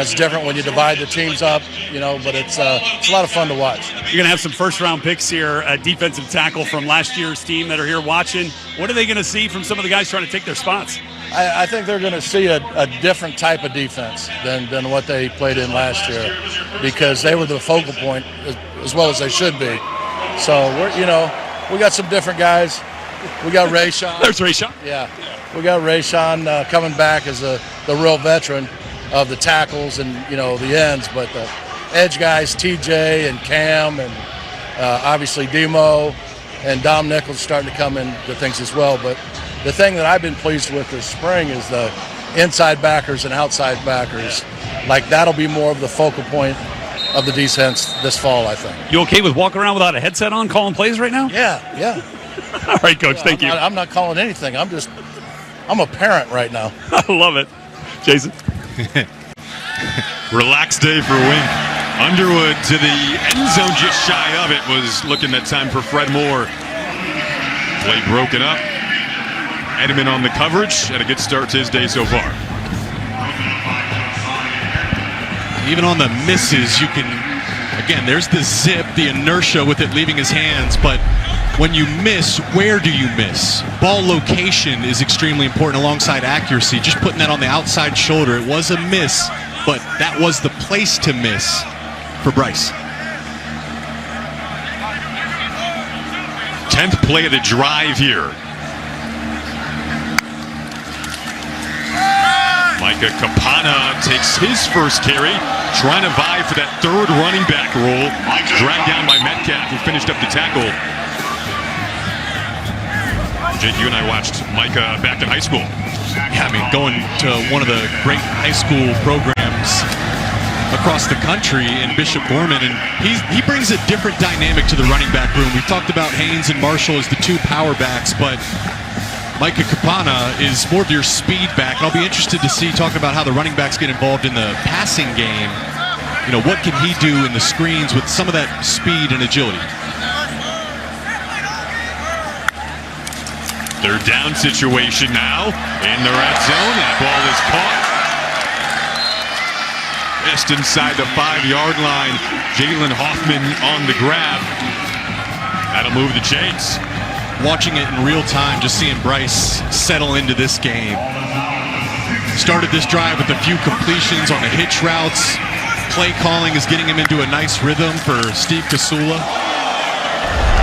it's different when you divide the teams up, but it's a lot of fun to watch. You're going to have some first-round picks here, defensive tackle from last year's team that are here watching. What are they going to see from some of the guys trying to take their spots? I think they're going to see a different type of defense than what they played in last year, because they were the focal point as well as they should be. So we got some different guys. We got Rayshawn. There's Rayshawn. Yeah, we got Rayshawn coming back as the real veteran of the tackles and the ends, but the edge guys, TJ and Cam, and obviously Demo and Dom Nichols starting to come into things as well. But the thing that I've been pleased with this spring is the inside backers and outside backers. Like, that'll be more of the focal point of the defense this fall, I think. You okay with walking around without a headset on, calling plays right now? Yeah. All right, Coach, thank you. I'm not calling anything. I'm a parent right now. I love it. Jason? Relaxed day for Wink. Underwood to the end zone, just shy of it. Was looking that time for Fred Moore. Play broken up. Edelman on the coverage. Had a good start to his day so far. Even on the misses, you can, again, there's the zip, the inertia with it leaving his hands, but when you miss, where do you miss? Ball location is extremely important alongside accuracy. Just putting that on the outside shoulder, it was a miss, but that was the place to miss for Bryce. 10th play of the drive here. Micah Capana takes his first carry, trying to vie for that third running back role. Dragged down by Metcalf, who finished up the tackle. Jake, you and I watched Micah back in high school. Yeah, going to one of the great high school programs across the country in Bishop Gorman, and he brings a different dynamic to the running back room. We've talked about Haynes and Marshall as the two power backs, but Micah Capana is more of your speed back. And I'll be interested to see, talking about how the running backs get involved in the passing game, what can he do in the screens with some of that speed and agility? Third down situation now in the red zone. That ball is caught. Just inside the 5-yard line. Jalen Hoffman on the grab. That'll move the chains. Watching it in real time, just seeing Bryce settle into this game. Started this drive with a few completions on the hitch routes. Play calling is getting him into a nice rhythm for Steve Kasula.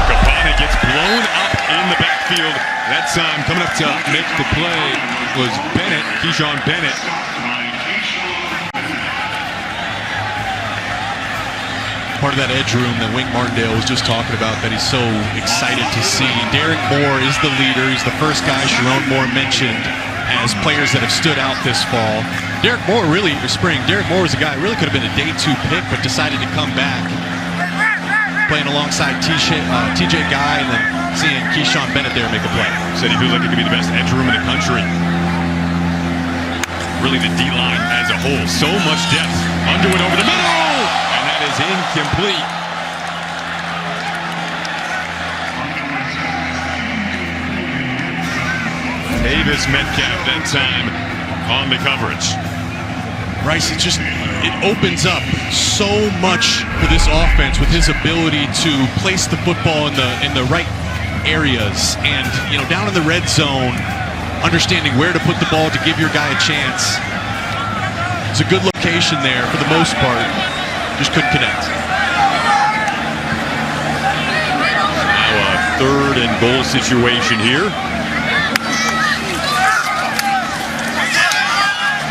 Capana gets blown up in the backfield. That time coming up to make the play was Bennett, Keyshawn Bennett. Part of that edge room that Wink Martindale was just talking about that he's so excited to see. Derek Moore is the leader. He's the first guy Sharon Moore mentioned as players that have stood out this fall. Derek Moore was a guy who really could have been a day 2 pick, but decided to come back. Playing alongside TJ Guy, and then seeing Keyshawn Bennett there make a play. Said he feels like it could be the best edge room in the country. Really the D-line as a whole. So much depth. Underwood over the middle! And that is incomplete. Davis Metcalf that time on the coverage. Bryce, it opens up so much for this offense with his ability to place the football in the right areas, and down in the red zone, understanding where to put the ball to give your guy a chance. It's a good location there for the most part. Just couldn't connect. Now a 3rd and goal situation here.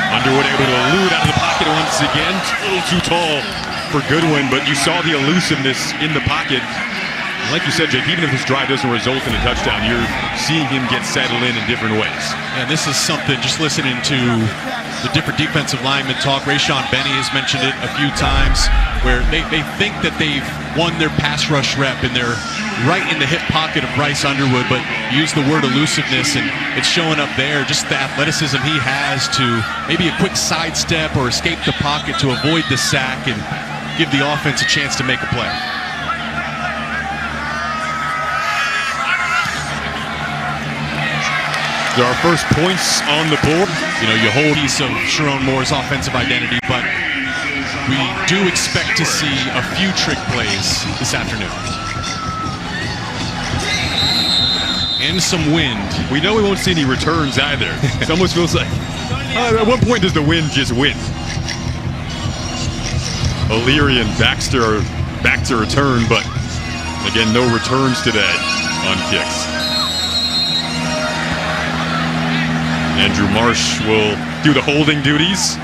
Underwood able to elude out of the pocket once again. A little too tall for Goodwin, but you saw the elusiveness in the pocket. Like you said, Jake, even if this drive doesn't result in a touchdown, you're seeing him get settled in different ways. And this is something, just listening to the different defensive linemen talk. Rayshawn Benny has mentioned it a few times, where they think that they've won their pass rush rep and they're right in the hip pocket of Bryce Underwood, but use the word elusiveness, and it's showing up there. Just the athleticism he has to maybe a quick sidestep or escape the pocket to avoid the sack and give the offense a chance to make a play. Our first points on the board. You hold a piece of Sharon Moore's offensive identity, but we do expect to see a few trick plays this afternoon. And some wind. We know we won't see any returns either. It almost feels like, at what point does the wind just win? O'Leary and Baxter are back to return, but again, no returns today on kicks. Andrew Marsh will do the holding duties.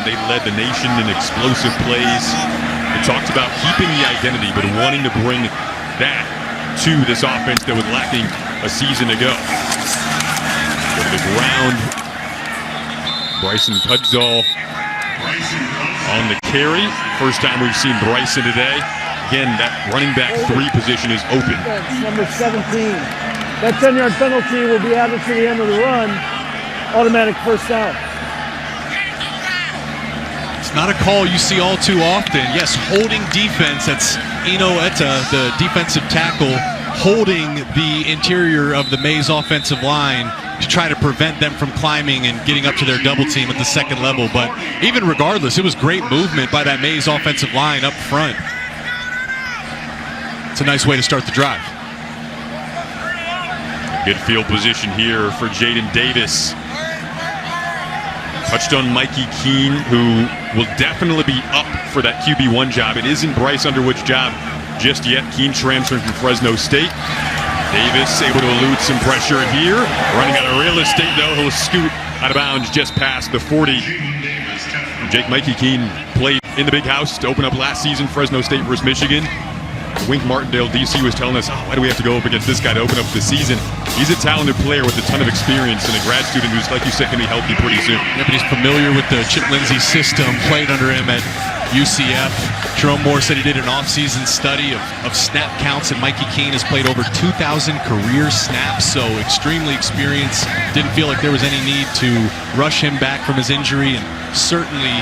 They led the nation in explosive plays. They talked about keeping the identity, but wanting to bring that to this offense that was lacking a season ago. Go to the ground. Bryson Cudzall on the carry. First time we've seen Bryson today. Again, that running back 3 position is open. Number 17. That 10-yard penalty will be added to the end of the run. Automatic first down. It's not a call you see all too often. Yes, holding defense. That's Eno Etta, the defensive tackle, holding the interior of the Maize offensive line to try to prevent them from climbing and getting up to their double team at the second level. But even regardless, it was great movement by that Maize offensive line up front. It's a nice way to start the drive. Good field position here for Jaden Davis. Touched on Mikey Keene, who will definitely be up for that QB1 job. It isn't Bryce Underwood's job just yet. Keene transferring from Fresno State. Davis able to elude some pressure here. Running out of real estate, though. He'll scoot out of bounds just past the 40. Mikey Keene played in the big house to open up last season, Fresno State versus Michigan. Wink Martindale, DC, was telling us, why do we have to go up against this guy to open up the season? He's a talented player with a ton of experience and a grad student who's, like you said, going to be healthy pretty soon. Yeah, but he's familiar with the Chip Lindsey system, played under him at UCF. Jerome Moore said he did an off-season study of snap counts, and Mikey Keene has played over 2,000 career snaps, so extremely experienced. Didn't feel like there was any need to rush him back from his injury, and certainly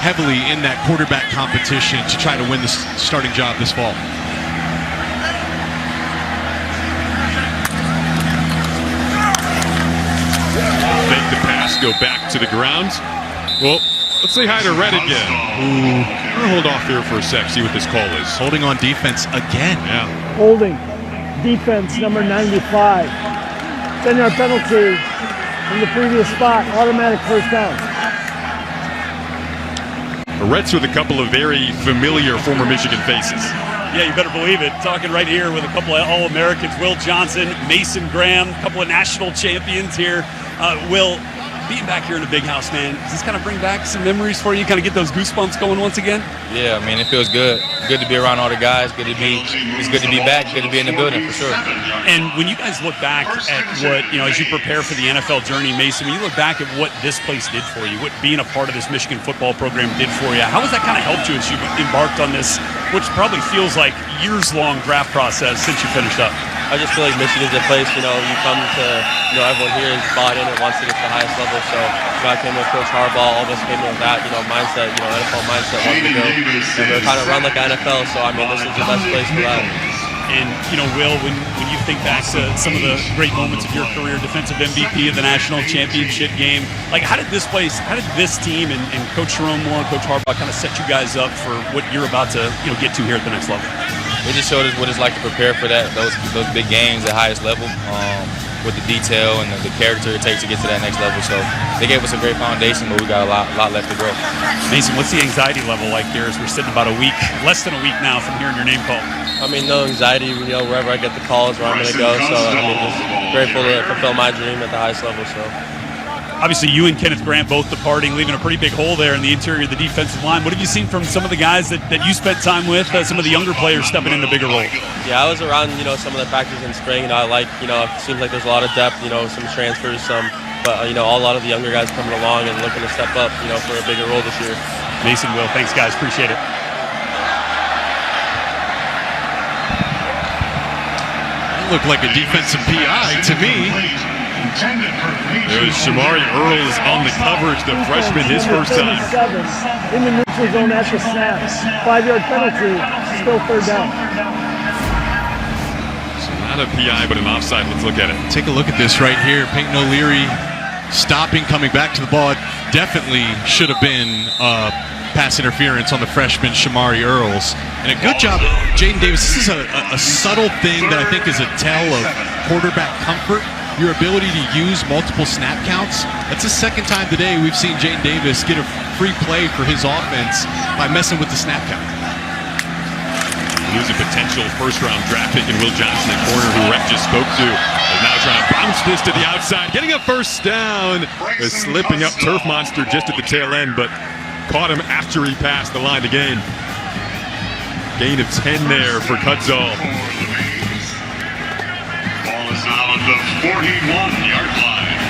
heavily in that quarterback competition to try to win the starting job this fall. Fake the pass, go back to the ground. Well, let's say hi to Red again. Ooh, I'm gonna hold off here for a sec, see what this call is. Holding on defense again. Yeah. Holding. Defense number 95. 10-yard penalty from the previous spot. Automatic first down. The Reds with a couple of very familiar former Michigan faces. Yeah, you better believe it. Talking right here with a couple of All-Americans, Will Johnson, Mason Graham, a couple of national champions here. Will, being back here in the big house, man, does this kind of bring back some memories for you? Kind of get those goosebumps going once again? Yeah, I mean, it feels good. Good to be around all the guys. It's good to be back. Good to be in the building, for sure. And when you guys look back at what, as you prepare for the NFL journey, Mason, when you look back at what this place did for you, what being a part of this Michigan football program did for you, how has that kind of helped you as you embarked on this, which probably feels like years-long draft process since you finished up? I just feel like Michigan's a place, you come to, everyone here is bought in and wants to get to the highest level. So, I came with Coach Harbaugh, all of us came in with that, mindset, NFL mindset, wanted to go. And we're kind of run like NFL, so, this is the best place for that. And, Will, when you think back to some of the great moments of your career, defensive MVP of the national championship game, how did this team and Coach Jerome Moore and Coach Harbaugh kind of set you guys up for what you're about to, get to here at the next level? It just showed us what it's like to prepare for those big games at highest level, with the detail and the character it takes to get to that next level. So they gave us a great foundation, but we got a lot left to grow. Mason, what's the anxiety level like here as we're sitting about less than a week now from hearing your name called? No anxiety, wherever I get the calls where I'm going to go. So, just grateful to fulfill my dream at the highest level. So. Obviously, you and Kenneth Grant both departing, leaving a pretty big hole there in the interior of the defensive line. What have you seen from some of the guys that you spent time with, some of the younger players stepping into bigger roles? Yeah, I was around, some of the practices in spring. I like, it seems like there's a lot of depth, some transfers, but, a lot of the younger guys coming along and looking to step up, for a bigger role this year. Mason, Will, thanks, guys. Appreciate it. That looked like a defensive PI to me. There's Shamari Earls on the coverage, the freshman, his first time. In the neutral zone at the snap. 5-yard penalty, still third down. So not a PI, but an offside. Let's look at it. Take a look at this right here. Peyton O'Leary stopping, coming back to the ball. It definitely should have been pass interference on the freshman Shamari Earls. And a good job, Jaden Davis. This is a subtle thing that I think is a tell of quarterback comfort, your ability to use multiple snap counts. That's the second time today we've seen Jaden Davis get a free play for his offense by messing with the snap count. Lose a potential first-round draft pick in Will Johnson, the corner who Rec just spoke to, is now trying to bounce this to the outside, getting a first down. A slipping up turf monster just at the tail end, but caught him after he passed the line to gain. Gain of 10 there for Kudzall. Ball is now on the 41-yard line.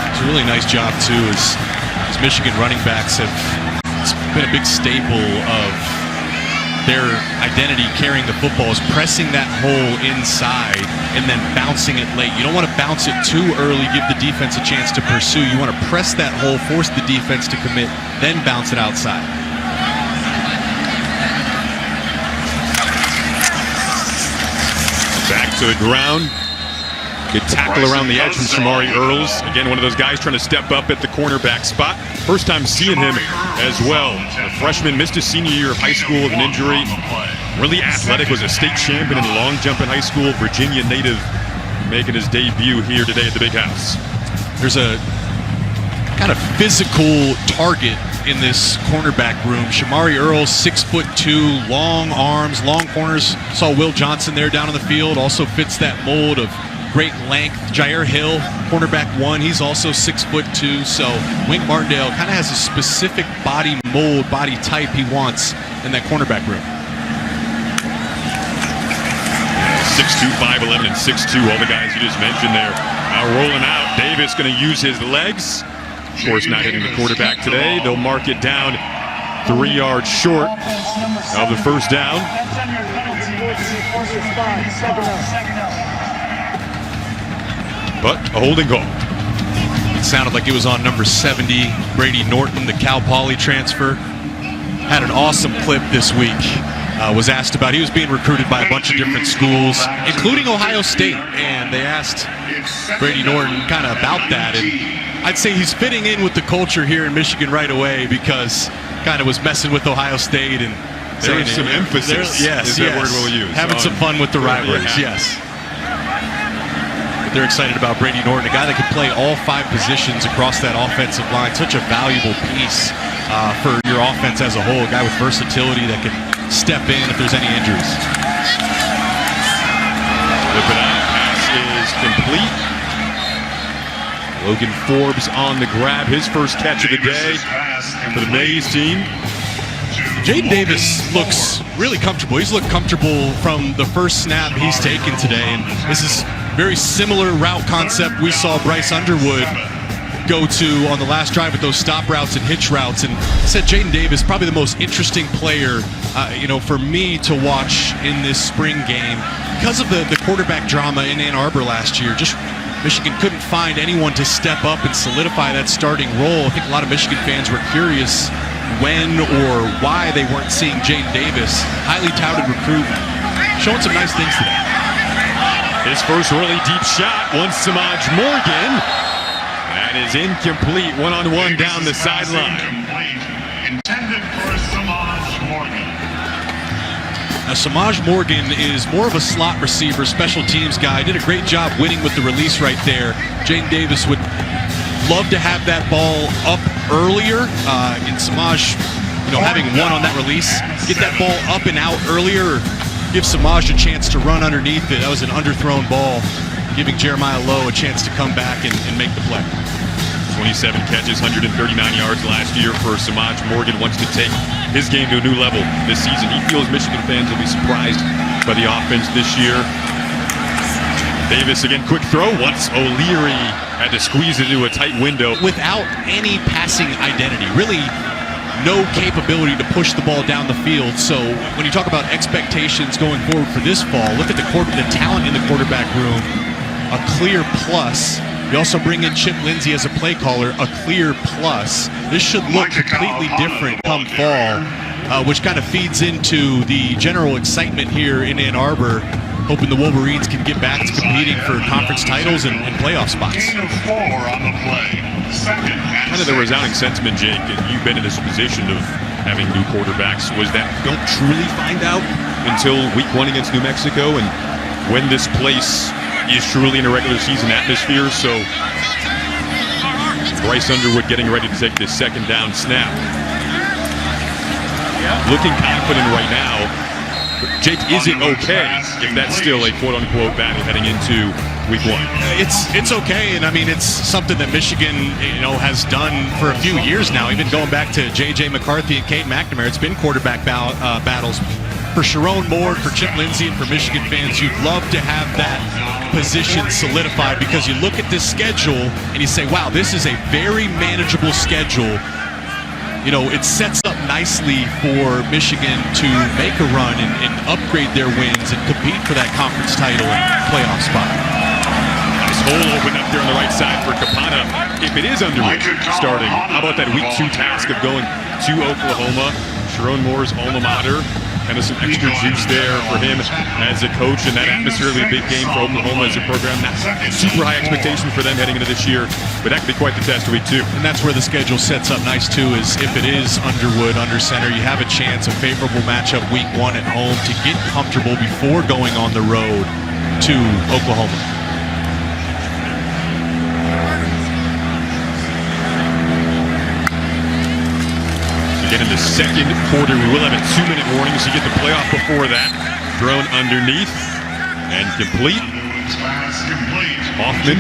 It's a really nice job, too, as Michigan running backs have been a big staple of their identity carrying the football is pressing that hole inside and then bouncing it late. You don't want to bounce it too early, give the defense a chance to pursue. You want to press that hole, force the defense to commit, then bounce it outside. Back to the ground. Good tackle around the edge from Shamari Earls. Again, one of those guys trying to step up at the cornerback spot. First time seeing him as well. The freshman missed his senior year of high school with an injury. Really athletic, was a state champion in the long jump in high school. Virginia native making his debut here today at the Big House. There's a kind of physical target in this cornerback room. Shamari Earls, 6'2", long arms, long corners. Saw Will Johnson there down on the field. Also fits that mold of great length. Jair Hill, cornerback 1, he's also 6'2". So Wink Martindale kind of has a specific body mold, body type he wants in that cornerback room. 6'2", 5'11", and 6'2", all the guys you just mentioned there. Now rolling out, Davis going to use his legs. Of course, not hitting the quarterback today. They'll mark it down 3 yards short of the first down. But a holding call. It sounded like it was on number 70, Brady Norton, the Cal Poly transfer. Had an awesome clip this week. Was asked about, he was being recruited by a bunch of different schools, including Ohio State, and they asked Brady Norton kind of about that. And I'd say he's fitting in with the culture here in Michigan right away because kind of was messing with Ohio State and there is some emphasis. Yes, is that word we'll use. Having some fun with the rivalries, yes. They're excited about Brady Norton, a guy that could play all 5 positions across that offensive line. Such a valuable piece for your offense as a whole. A guy with versatility that can step in if there's any injuries. Flip it out. Pass is complete. Logan Forbes on the grab. His first catch of the day for the Maize team. Jaden Davis looks really comfortable. He's looked comfortable from the first snap he's taken today. And this is very similar route concept we saw Bryce Underwood go to on the last drive with those stop routes and hitch routes. And I said Jaden Davis, probably the most interesting player, for me to watch in this spring game because of the quarterback drama in Ann Arbor last year. Just Michigan couldn't find anyone to step up and solidify that starting role. I think a lot of Michigan fans were curious when or why they weren't seeing Jaden Davis, highly touted recruit, showing some nice things today. His first really deep shot, one Samaj Morgan. That is incomplete, one-on-one down the sideline. Intended for Samaj Morgan. Now, Samaj Morgan is more of a slot receiver, special teams guy. Did a great job winning with the release right there. Jaden Davis would love to have that ball up earlier. In Samaj, having one on that release, get that ball up and out earlier, give Samaj a chance to run underneath it. That was an underthrown ball, giving Jeremiah Lowe a chance to come back and make the play. 27 catches, 139 yards last year for Samaj Morgan. Wants to take his game to a new level this season. He feels Michigan fans will be surprised by the offense this year. Davis again, quick throw. Once O'Leary had to squeeze it into a tight window. Without any passing identity, really no capability to push the ball down the field. So when you talk about expectations going forward for this fall, look at the talent in the quarterback room. a clear plus. You also bring in Chip Lindsey as a play caller, a clear plus. This should look completely different come fall, which kind of feeds into the general excitement here in Ann Arbor, hoping the Wolverines can get back to competing for conference titles and playoff spots. Gain of 4 on the play. Second and Kind of the resounding sentiment, Jake, and you've been in this position of having new quarterbacks, was that you don't truly find out until week 1 against New Mexico, and when this place is truly in a regular season atmosphere. So Bryce Underwood getting ready to take this second down snap. Looking confident right now. But Jake, is it okay if that's still a quote-unquote battle heading into week 1? It's okay, and I mean it's something that Michigan has done for a few years now, even going back to J.J. McCarthy and Kate McNamara. It's been quarterback battles. For Sharon Moore, for Chip Lindsey, and for Michigan fans, you'd love to have that position solidified, because you look at this schedule and you say, wow, this is a very manageable schedule. It sets up nicely for Michigan to make a run and upgrade their wins and compete for that conference title and playoff spot. Nice hole open up there on the right side for Capana. If it is Underwood starting, how about that week 2 task of going to Oklahoma, Sharon Moore's alma mater? Kind of some extra juice there for him as a coach, and that atmosphere will be a big game for Oklahoma as a program. Not super high expectation for them heading into this year, but that could be quite the test week 2. And that's where the schedule sets up nice too, is if it is Underwood under center, you have a chance, a favorable matchup week 1 at home to get comfortable before going on the road to Oklahoma. Again, in the second quarter, we will have a 2-minute warning, so you get the playoff before that. Thrown underneath and complete. Hoffman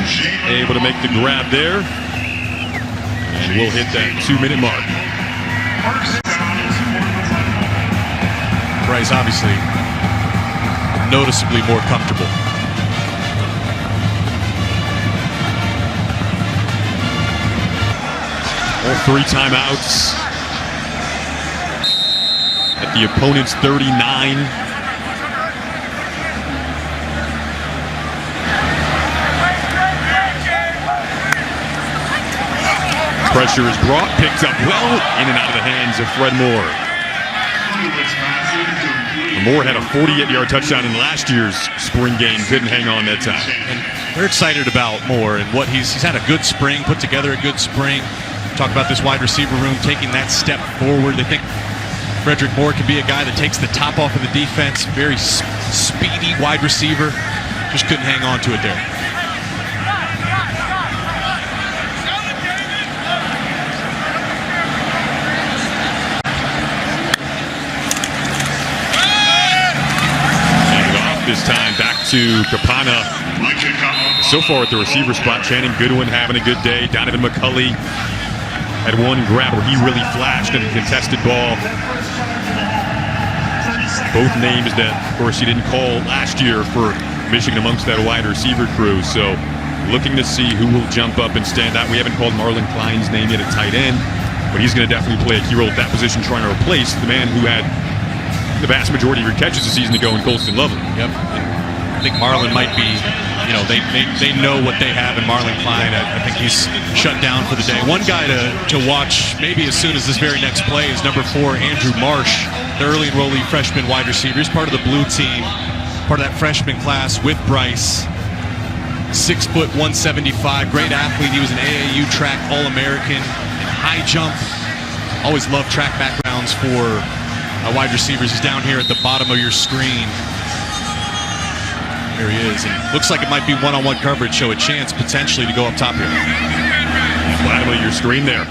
able to make the grab there. And we'll hit that 2-minute mark. Bryce obviously noticeably more comfortable. All 3 timeouts. At the opponent's 39. Pressure is brought, picked up well, in and out of the hands of Fred Moore. Moore had a 48-yard touchdown in last year's spring game, didn't hang on that time. And they're excited about Moore and what he's had a good spring, put together a good spring. Talk about this wide receiver room taking that step forward. They think Frederick Moore can be a guy that takes the top off of the defense. Very speedy wide receiver. Just couldn't hang on to it there. Handed off this time back to Capana. So far at the receiver spot, Channing Goodwin having a good day. Donovan McCulley had one grab where he really flashed in a contested ball. Both names that, of course, he didn't call last year for Michigan amongst that wide receiver crew. So looking to see who will jump up and stand out. We haven't called Marlon Klein's name yet at tight end, but he's going to definitely play a key role at that position, trying to replace the man who had the vast majority of your catches a season ago in Colston Lovely. Yep. I think Marlon might be, they know what they have in Marlon Klein. I think he's shut down for the day. One guy to watch maybe as soon as this very next play is number 4, Andrew Marsh, the early enrollee freshman wide receiver. He's part of the blue team, part of that freshman class with Bryce. 6 foot 175, great athlete. He was an AAU track All-American, high jump. Always loved track backgrounds for wide receivers. He's down here at the bottom of your screen. There he is. And looks like it might be one-on-one coverage, so a chance potentially to go up top here. Bottom of your screen there.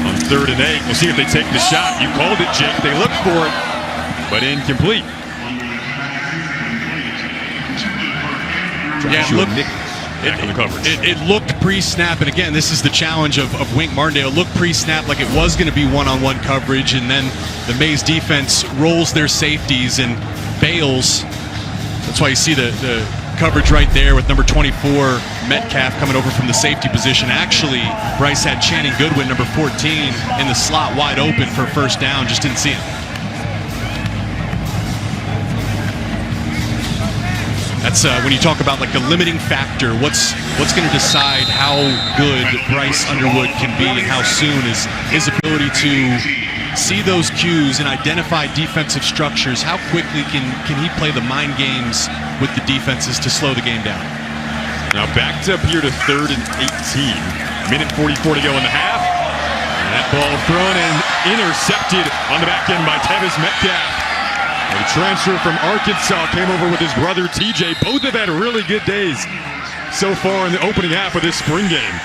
On 3rd and 8, we'll see if they take the shot. You called it, Jake. They looked for it, but incomplete. It looked pre-snap, and again, this is the challenge of Wink Martindale. It looked pre-snap like it was going to be one-on-one coverage, and then the Maize defense rolls their safeties and bails. That's why you see the coverage right there with number 24, Metcalf, coming over from the safety position. Actually, Bryce had Channing Goodwin, number 14, in the slot wide open for first down. Just didn't see him. That's when you talk about like the limiting factor. What's going to decide how good Bryce Underwood can be and how soon is his ability to see those cues and identify defensive structures. How quickly can he play the mind games with the defenses to slow the game down? Now backed up here to 3rd and 18. Minute 44 to go in the half. And that ball thrown and intercepted on the back end by Tevis Metcalf. A transfer from Arkansas came over with his brother TJ. Both have had really good days so far in the opening half of this spring game.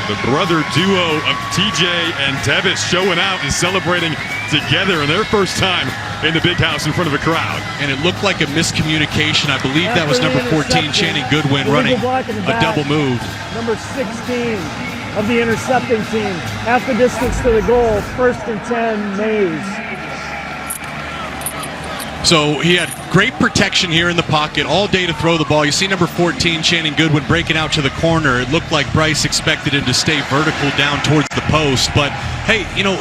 The brother duo of TJ and Tevis showing out and celebrating together in their first time in the big house in front of a crowd. And it looked like a miscommunication. I believe that was number 14, Channing Goodwin, running a double move. Number 16 of the intercepting team. Half the distance to the goal, 1st and 10, Maize. So he had great protection here in the pocket all day to throw the ball. You see number 14, Channing Goodwin, breaking out to the corner. It looked like Bryce expected him to stay vertical down towards the post. But, hey, you know,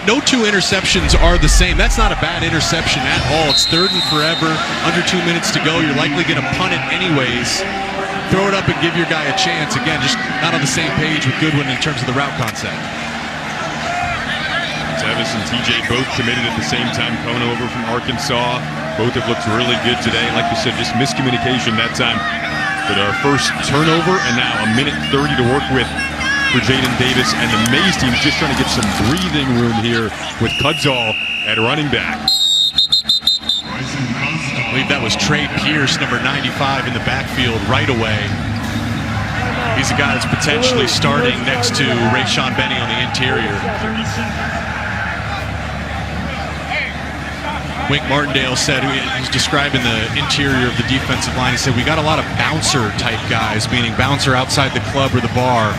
no two interceptions are the same. That's not a bad interception at all. It's 3rd and forever, under 2 minutes to go. You're likely going to punt it anyways. Throw it up and give your guy a chance. Again, just not on the same page with Goodwin in terms of the route concept. Tevis and TJ both committed at the same time, coming over from Arkansas. Both have looked really good today. Like you said, just miscommunication that time. But our first turnover, and now a minute 30 to work with for Jaden Davis. And the Maize team just trying to get some breathing room here with Cudzall at running back. I believe that was Trey Pierce, number 95, in the backfield right away. He's a guy that's potentially starting next to Rayshon Benny on the interior. Wink Martindale said, he's describing the interior of the defensive line, he said, we got a lot of bouncer-type guys, meaning bouncer outside the club or the bar.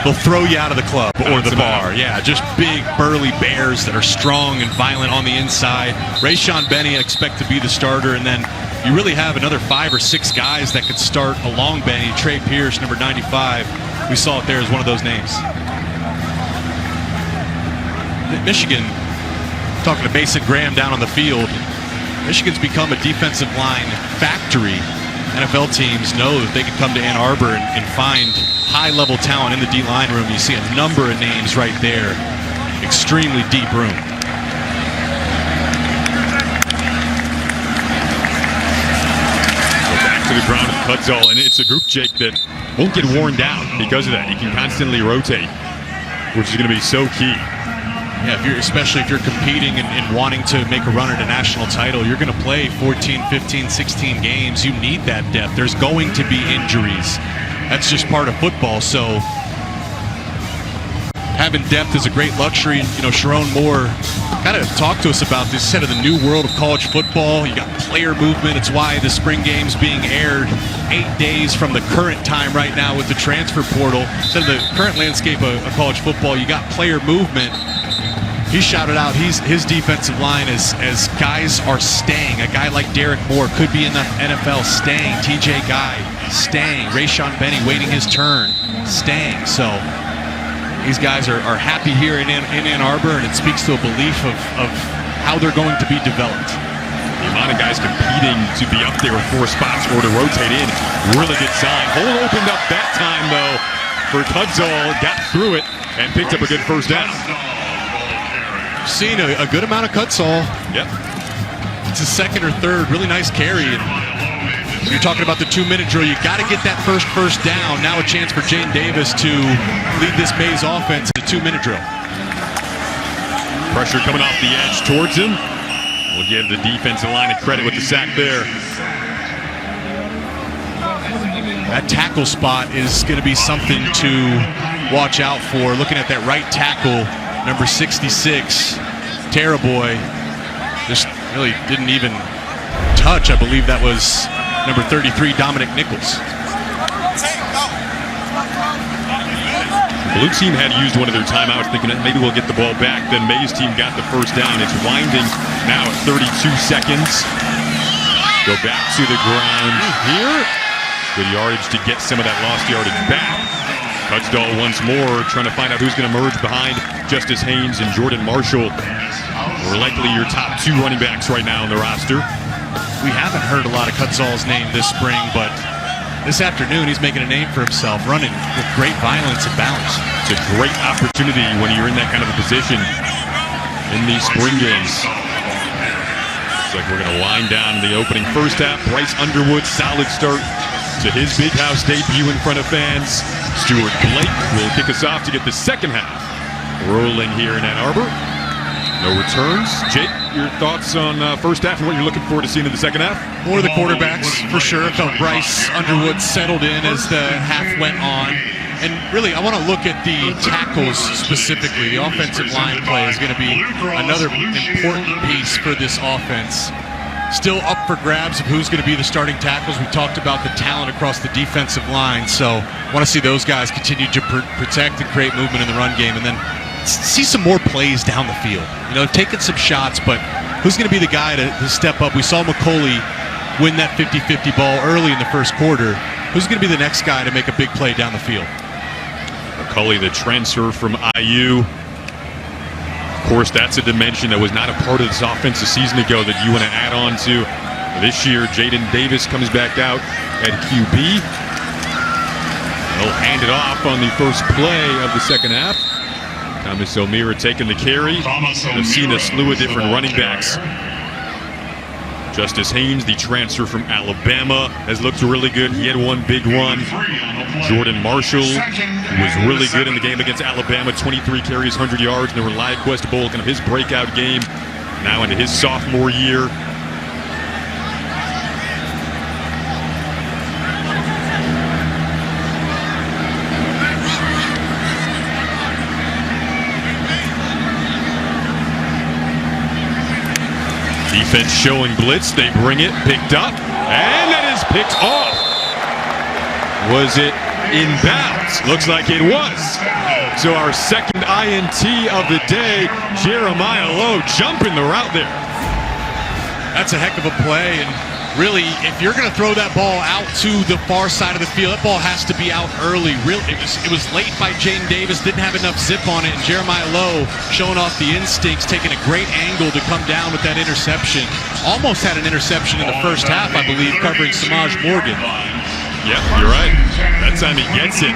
They'll throw you out of the club or the bar. Yeah, just big, burly bears that are strong and violent on the inside. Rayshon Benny, I expect to be the starter, and then you really have another 5 or 6 guys that could start along Benny. Trey Pierce, number 95, we saw it there as one of those names. Michigan, talking to Mason Graham down on the field, Michigan's become a defensive line factory. NFL teams know that they can come to Ann Arbor and find high-level talent in the D-line room. You see a number of names right there. Extremely deep room. Back to the ground with Cudzall, and it's a group, Jake, that won't get worn down because of that. You can constantly rotate, which is going to be so key. Yeah, especially if you're competing and wanting to make a run at a national title, you're going to play 14, 15, 16 games. You need that depth. There's going to be injuries. That's just part of football. So having depth is a great luxury. You know, Sharon Moore kind of talked to us about this, said of the new world of college football. You got player movement. It's why the spring game's being aired 8 days from the current time right now with the transfer portal. Instead of the current landscape of college football, you got player movement. He shouted out his defensive line as guys are staying. A guy like Derek Moore could be in the NFL, staying. TJ Guy, staying. Rayshon Benny waiting his turn, staying. So these guys are happy here in Ann Arbor, and it speaks to a belief of how they're going to be developed. The amount of guys competing to be up there with 4 spots or to rotate in, really good sign. Hole opened up that time, though, for Cudzall. Got through it and picked up a good first down. Seen a good amount of Cudzall. Yep. It's his 2nd or 3rd, really nice carry. And you're talking about the 2-minute drill. You got to get that first down. Now a chance for Jaden Davis to lead this Maize offense in a 2-minute drill. Pressure coming off the edge towards him. We'll give the defensive line a credit with the sack there. That tackle spot is going to be something to watch out for. Looking at that right tackle, number 66, Taraboy, just really didn't even touch. I believe that was number 33, Dominic Nichols. The blue team had used one of their timeouts, thinking that maybe we'll get the ball back. Then Maize team got the first down. It's winding now at 32 seconds. Go back to the ground here. Good yardage to get some of that lost yardage back. Cudzall once more trying to find out who's going to merge behind Justice Haynes and Jordan Marshall. Or likely your top 2 running backs right now on the roster. we haven't heard a lot of Kutzall's name this spring, but this afternoon he's making a name for himself, running with great violence and balance. It's a great opportunity when you're in that kind of a position in these spring games. Looks like we're going to wind down the opening first half. Bryce Underwood, solid start to his big house debut in front of fans. Stuart Blake will kick us off to get the second half rolling here in Ann Arbor. No returns. Jake, your thoughts on first half and what you're looking forward to seeing in the second half? More of the quarterbacks, for sure. I felt Bryce Underwood settled in as the half went on. And really, I want to look at the tackles specifically. The offensive line play is going to be another important piece for this offense. Still up for grabs of who's going to be the starting tackles. We talked about the talent across the defensive line. So I want to see those guys continue to protect and create movement in the run game. And then see some more plays down the field. You know, taking some shots, but who's going to be the guy to step up? We saw McCauley win that 50-50 ball early in the first quarter. Who's going to be the next guy to make a big play down the field? McCauley, the transfer from IU. Of course, that's a dimension that was not a part of this offense a season ago that you want to add on to. This year, Jaden Davis comes back out at QB. They'll hand it off on the first play of the second half. Thomas O'Meara taking the carry. We've seen a slew of different running backs. Justice Haynes, the transfer from Alabama, has looked really good. He had one big run. Jordan Marshall was really good in the game against Alabama. 23 carries, 100 yards in the ReliaQuest Bowl, kind of his breakout game. Now into his sophomore year. Defense showing blitz. They bring it, picked up, and that is picked off. Was it in bounds? Looks like it was. So our second INT of the day, Jeremiah Lowe jumping the route there. That's a heck of a play, and really, if you're going to throw that ball out to the far side of the field, that ball has to be out early. Really, it was late by Jaden Davis, didn't have enough zip on it, and Jeremiah Lowe showing off the instincts, taking a great angle to come down with that interception. Almost had an interception in the first half, I believe, covering Samaj Morgan. Yep, you're right. That time he gets it.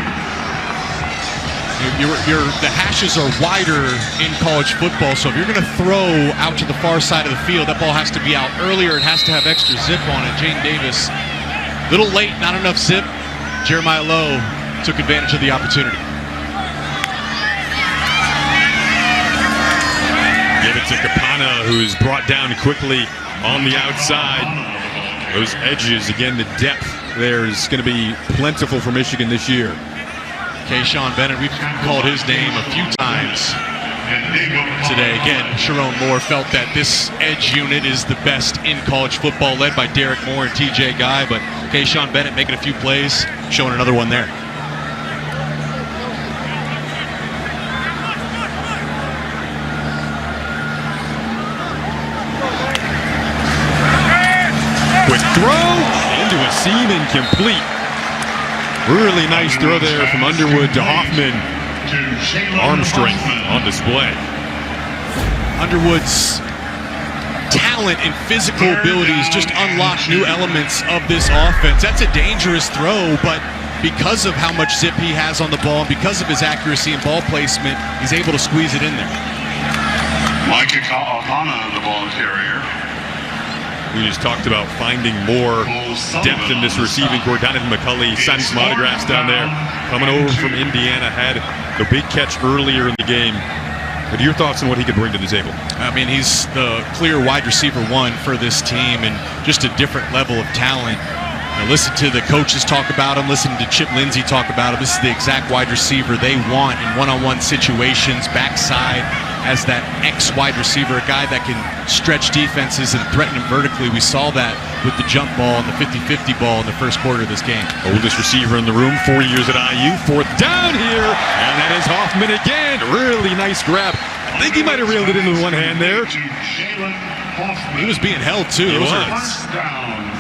The hashes are wider in college football, so if you're going to throw out to the far side of the field, that ball has to be out earlier. It has to have extra zip on it. Jaden Davis, little late, not enough zip. Jeremiah Lowe took advantage of the opportunity. Give it to Capana, who's brought down quickly on the outside. Those edges, again, the depth there is going to be plentiful for Michigan this year. Kayshawn Bennett, we've called his name a few times today. Again, Sharon Moore felt that this edge unit is the best in college football, led by Derek Moore and TJ Guy, but Kayshawn Bennett making a few plays, showing another one there. Quick throw into a seam, incomplete. Really nice throw there from Underwood to Hoffman. Arm strength on display. Underwood's talent and physical abilities just unlock new elements of this offense. That's a dangerous throw, but because of how much zip he has on the ball and because of his accuracy and ball placement, he's able to squeeze it in there. Micah O'Connor, the ball carrier. We just talked about finding more depth in this receiving core. Donovan McCulley signed some autographs down there. Coming over from Indiana, had the big catch earlier in the game. What are your thoughts on what he could bring to the table? I mean, he's the clear wide receiver one for this team and just a different level of talent. Now, listen to the coaches talk about him. Listen to Chip Lindsey talk about him. This is the exact wide receiver they want in one-on-one situations, backside, as that ex-wide receiver, a guy that can stretch defenses and threaten them vertically. We saw that with the jump ball and the 50-50 ball in the first quarter of this game. Oldest receiver in the room, 4 years at IU. Fourth down here, and that is Hoffman again. Really nice grab. I think he might have reeled it in with one hand there. He was being held too. He was.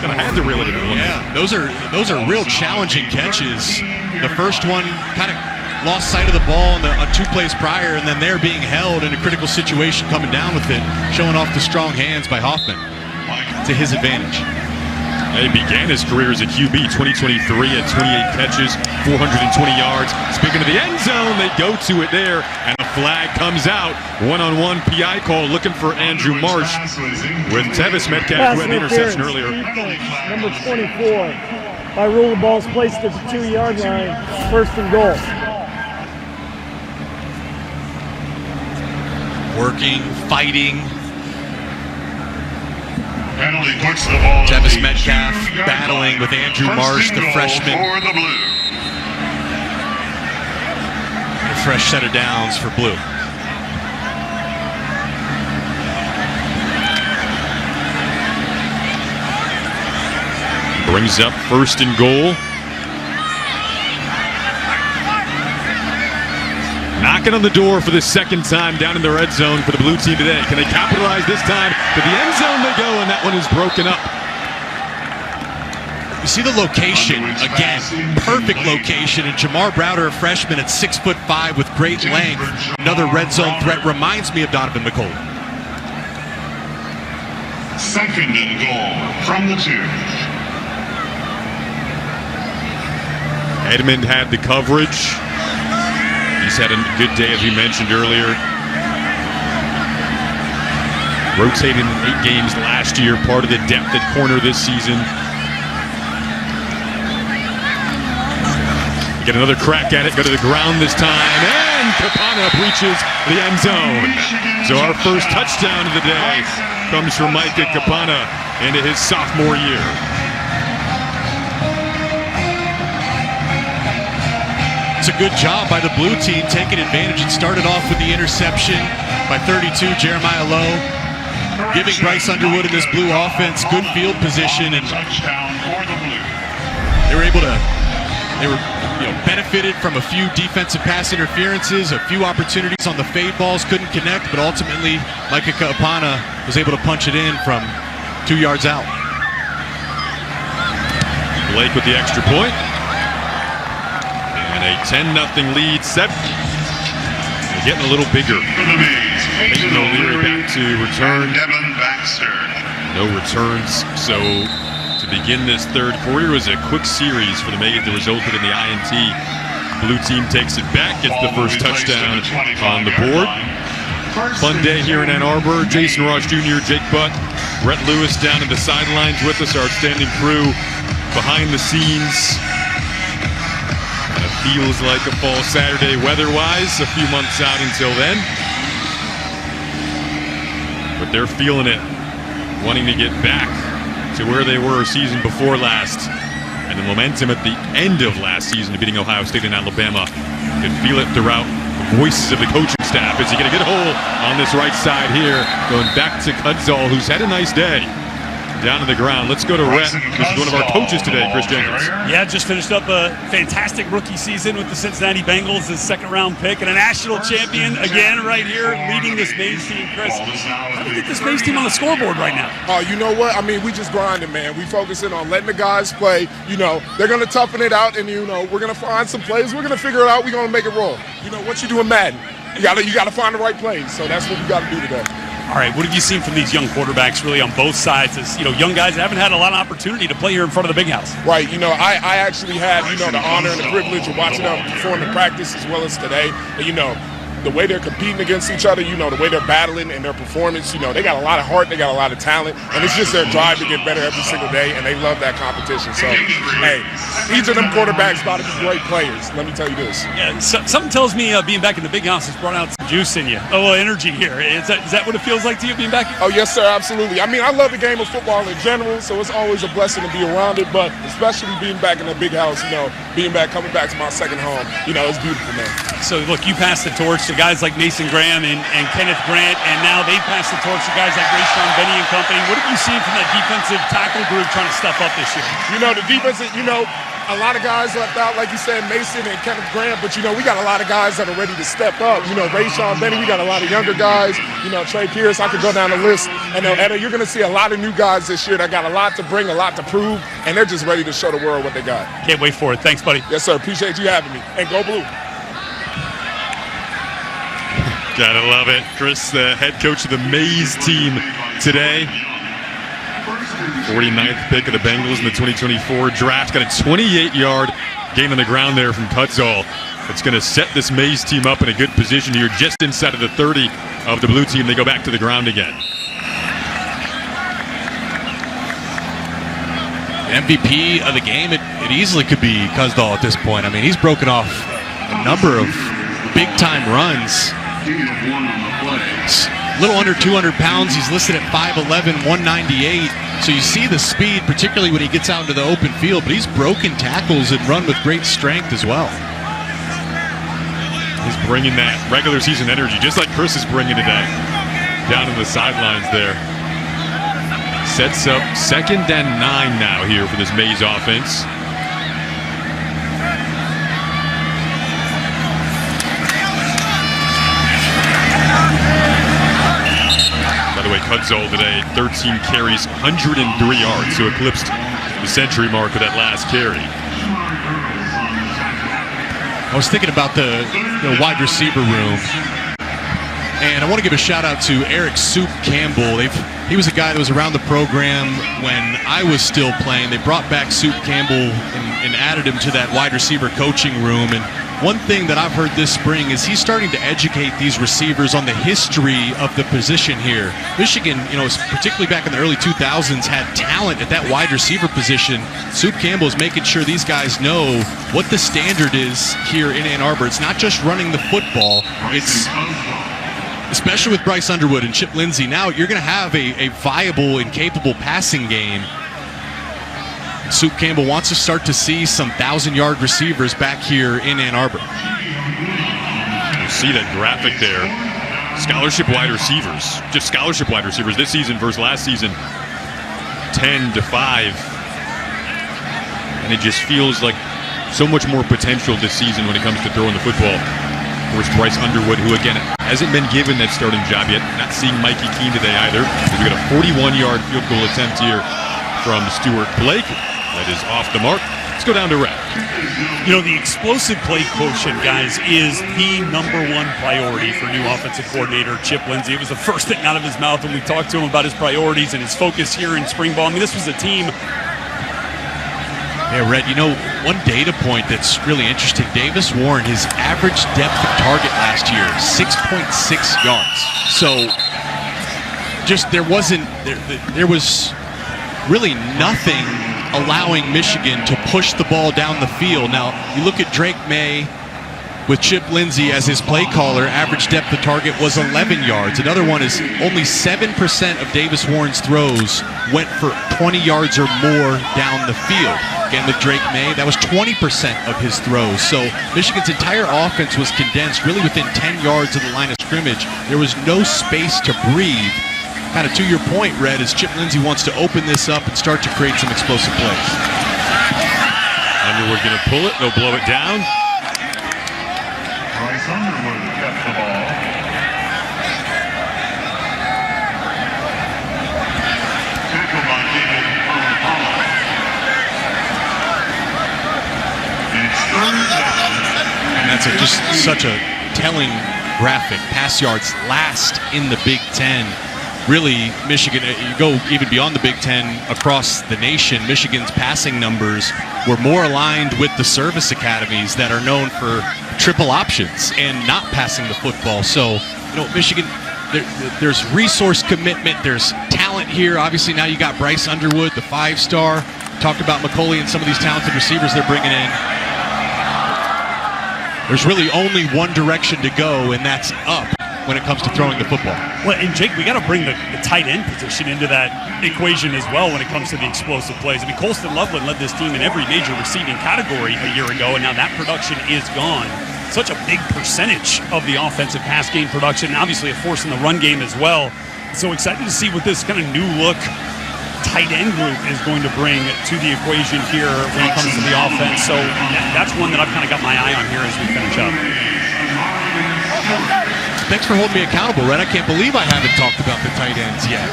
Gonna have to reel it in with one hand. Yeah, those are real challenging catches. The first one kind of lost sight of the ball on 2 plays prior, and then they're being held in a critical situation coming down with it, showing off the strong hands by Hoffman. to his advantage. He began his career as a QB, 2023 at 28 catches, 420 yards. Speaking of the end zone, they go to it there, and a flag comes out. One-on-one PI call looking for Andrew Marsh with Tevis Metcalf, who had the interception earlier. Defense, number 24. By rule, the ball's placed at the 2-yard line, 1st and goal. Working, fighting. Penalty puts the ball. Tevis Metcalf battling with Andrew Marsh, the freshman. For the Blue. A fresh set of downs for Blue. Brings up 1st and goal. Knocking on the door for the 2nd time down in the red zone for the blue team today. Can they capitalize this time? To the end zone they go, and that one is broken up. You see the location, again, perfect location, and Jamar Browder, a freshman at 6'5" with great length. Another red zone threat, reminds me of Donovan McCollum. 2nd and goal from the 2. Edmond had the coverage. He's had a good day, as we mentioned earlier. Rotated in 8 games last year, part of the depth at corner this season. Get another crack at it, go to the ground this time, and Capana breaches the end zone. So our first touchdown of the day comes from Micah Capana into his sophomore year. It's a good job by the blue team taking advantage. It started off with the interception by 32, Jeremiah Lowe, giving Bryce Underwood in this blue offense good field position, and they were able to, benefited from a few defensive pass interferences, a few opportunities on the fade balls, couldn't connect, but ultimately Micah Capana was able to punch it in from 2 yards out. Blake with the extra point. And a 10-0 lead set. They're getting a little bigger. Peyton O'Leary back to return. No returns. So to begin this third quarter was a quick series for the Maize that resulted in the INT. Blue team takes it back, gets the first touchdown on the board. Fun day here in Ann Arbor. Jason Ross Jr., Jake Butt, Brett Lewis down at the sidelines with us, our outstanding crew behind the scenes. It feels like a fall Saturday weather-wise, a few months out until then. But they're feeling it, wanting to get back to where they were season before last. And the momentum at the end of last season, beating Ohio State and Alabama. You can feel it throughout the voices of the coaching staff as you get a good hole on this right side here. Going back to Cudzall, who's had a nice day. Down to the ground. Let's go to Rhett. This is one of our coaches today, Chris Jenkins. Yeah, just finished up a fantastic rookie season with the Cincinnati Bengals, his 2nd-round pick, and a national champion again right here, leading this Maize team. Chris, how do you get this Maize team on the scoreboard right now? Oh, you know what? I mean, we just grinding, man. We focusing on letting the guys play. They're going to toughen it out, and, we're going to find some plays. We're going to figure it out. We're going to make it roll. What you do in Madden, you got to find the right plays. So that's what we got to do today. All right, what have you seen from these young quarterbacks really on both sides as, young guys that haven't had a lot of opportunity to play here in front of the big house? Right, I actually had, the honor and the privilege of watching them perform in practice as well as today. And, the way they're competing against each other, the way they're battling and their performance, they got a lot of heart, they got a lot of talent, and it's just their drive to get better every single day, and they love that competition. So, hey, each of them quarterbacks about to be great players. Let me tell you this. Yeah, something tells me being back in the big house has brought out some juice in you, a little energy here. Is that what it feels like to you being back here? Oh, yes, sir, absolutely. I mean, I love the game of football in general, so it's always a blessing to be around it, but especially being back in the big house, coming back to my second home, it's beautiful, man. So, look, you passed the torch to guys like Mason Graham and Kenneth Grant, and now they pass the torch to guys like Rayshon Benny and company. What have you seen from that defensive tackle group trying to step up this year? The defense, a lot of guys left out, like you said, Mason and Kenneth Grant, but, we got a lot of guys that are ready to step up. Rayshon Benny, we got a lot of younger guys. Trey Pierce, I could go down the list. And, Etta, you're going to see a lot of new guys this year that got a lot to bring, a lot to prove, and they're just ready to show the world what they got. Can't wait for it. Thanks, buddy. Yes, sir. Appreciate you having me. And go Blue. Gotta love it. Chris, the head coach of the Maize team today. 49th pick of the Bengals in the 2024 draft. Got a 28-yard gain on the ground there from Kutzall. It's going to set this Maize team up in a good position here, just inside of the 30 of the blue team. They go back to the ground again. MVP of the game, it easily could be Kuzdal at this point. I mean, he's broken off a number of big-time runs. A little under 200 pounds. He's listed at 5'11", 198. So you see the speed, particularly when he gets out into the open field, but he's broken tackles and run with great strength as well. He's bringing that regular season energy, just like Chris is bringing it down in the sidelines there. Sets up 2nd and 9 now here for this Maize offense. By the way, Kutzall today, 13 carries, 103 yards, so eclipsed the century mark with that last carry. I was thinking about the wide receiver room, and I want to give a shout out to Eric Soup Campbell. He was a guy that was around the program when I was still playing. They brought back Soup Campbell and added him to that wide receiver coaching room. And one thing that I've heard this spring is he's starting to educate these receivers on the history of the position here. Michigan, particularly back in the early 2000s, had talent at that wide receiver position. Soup Campbell is making sure these guys know what the standard is here in Ann Arbor. It's not just running the football. It's, especially with Bryce Underwood and Chip Lindsey, now you're going to have a viable and capable passing game. Soup Campbell wants to start to see some 1,000-yard receivers back here in Ann Arbor. You see that graphic there. Scholarship wide receivers, just scholarship wide receivers this season versus last season, 10 to 5. And it just feels like so much more potential this season when it comes to throwing the football. Of course, Bryce Underwood, who again hasn't been given that starting job yet. Not seeing Mikey Keene today either. We got a 41-yard field goal attempt here from Stuart Blake. That is off the mark. Let's go down to Red. The explosive play quotient, guys, is the #1 priority for new offensive coordinator Chip Lindsey. It was the first thing out of his mouth when we talked to him about his priorities and his focus here in spring ball. I mean, this was a team. Yeah, Red, one data point that's really interesting, Davis Warren, his average depth of target last year, 6.6 yards. So just there was really nothing allowing Michigan to push the ball down the field. Now, you look at Drake May with Chip Lindsey as his play caller, average depth of target was 11 yards. Another one is only 7% of Davis Warren's throws went for 20 yards or more down the field. Again, with Drake May, that was 20% of his throws. So Michigan's entire offense was condensed really within 10 yards of the line of scrimmage. There was no space to breathe. Kind of to your point, Red, as Chip Lindsey wants to open this up and start to create some explosive plays. Underwood going to pull it. They'll blow it down. Bryce Underwood gets the ball. Tackled by David Palmer. It's 3rd down. And that's just such a telling graphic. Pass yards last in the Big Ten. Really, Michigan, you go even beyond the Big Ten across the nation, Michigan's passing numbers were more aligned with the service academies that are known for triple options and not passing the football. So, Michigan, there's resource commitment, there's talent here. Obviously, now you got Bryce Underwood, the 5-star. Talked about McCauley and some of these talented receivers they're bringing in. There's really only one direction to go, and that's up when it comes to throwing the football. Well, and Jake, we got to bring the tight end position into that equation as well when it comes to the explosive plays. I mean, Colston Loveland led this team in every major receiving category a year ago, and now that production is gone. Such a big percentage of the offensive pass game production, and obviously a force in the run game as well. So excited to see what this kind of new look tight end group is going to bring to the equation here when it comes to the offense. So that's one that I've kind of got my eye on here as we finish up. Thanks for holding me accountable, Red. I can't believe I haven't talked about the tight ends yet.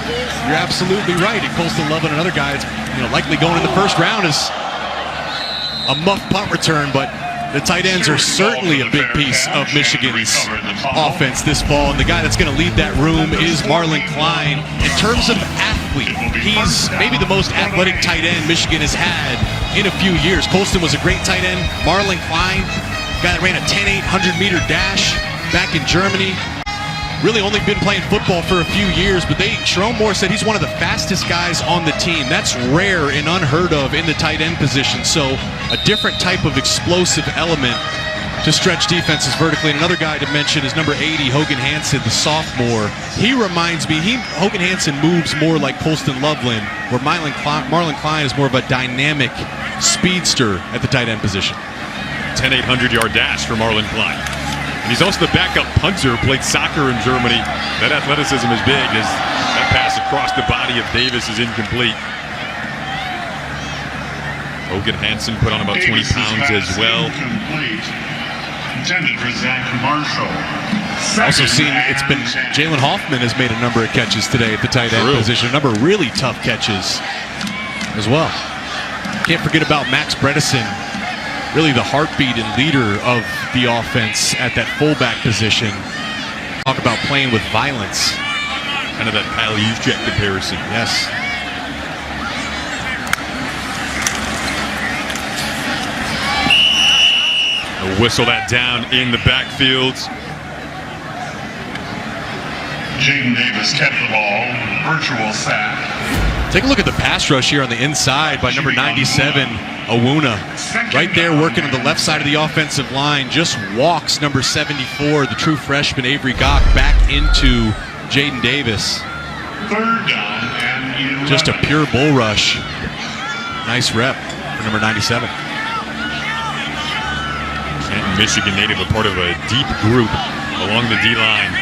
You're absolutely right. And Colston Loveland, another guy that's likely going in the first round, is a muff punt return, but the tight ends are certainly a big piece of Michigan's offense this fall. And the guy that's going to lead that room is Marlon Klein. In terms of athlete. He's maybe the most athletic tight end Michigan has had in a few years. Colston was a great tight end. Marlon Klein, guy that ran a 10.8 100-meter dash back in Germany. Really only been playing football for a few years, but Sharon Moore said he's one of the fastest guys on the team. That's rare and unheard of in the tight end position. So a different type of explosive element to stretch defenses vertically. And another guy to mention is number 80, Hogan Hansen, the sophomore. He reminds me, Hogan Hansen moves more like Colston Loveland, where Marlon Klein is more of a dynamic speedster at the tight end position. 10.8 100-yard dash for Marlon Klein. And he's also the backup punter, played soccer in Germany. That athleticism is big as that pass across the body of Davis is incomplete. Hogan Hansen put on about 20 pounds as well. Intended for Zach Marshall. Also seen, it's been Jalen Hoffman has made a number of catches today at the tight end position. A number of really tough catches as well. Can't forget about Max Bredesen, really the heartbeat and leader of the offense at that fullback position. Talk about playing with violence. Kind of that Kyle Juszczyk comparison. Yes. Whistle that down in the backfield. Jaden Davis kept the ball, virtual sack. Take a look at the pass rush here on the inside by number 97, Awuna. Right there working on the left side of the offensive line. Just walks number 74, the true freshman Avery Gock, back into Jaden Davis. Third down and 11. Just a pure bull rush. Nice rep for number 97. Michigan native, a part of a deep group along the D-line.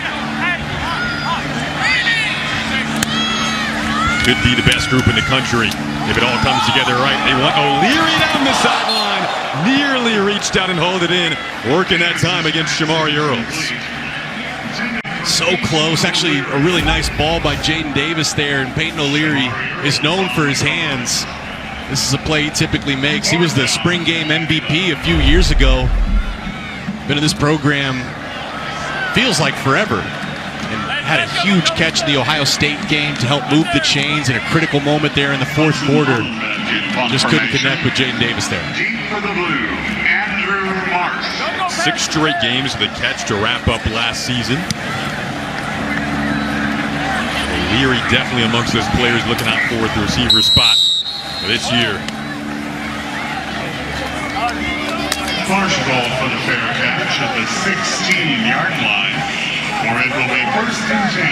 Could be the best group in the country if it all comes together right. They want O'Leary down the sideline. Nearly reached out and hauled it in. Working that time against Shamari Earls. So close. Actually, a really nice ball by Jaden Davis there. And Peyton O'Leary is known for his hands. This is a play he typically makes. He was the spring game MVP a few years ago. Been in this program, feels like forever, and had a huge catch in the Ohio State game to help move the chains in a critical moment there in the fourth quarter. Just couldn't connect with Jaden Davis there. Deep for the blue, Andrew Marsh. 6 straight games with a catch to wrap up last season. O'Leary definitely amongst those players looking out for at the receiver spot this year. Marshall for the fair catch at the 16-yard line, or it will be first and 10.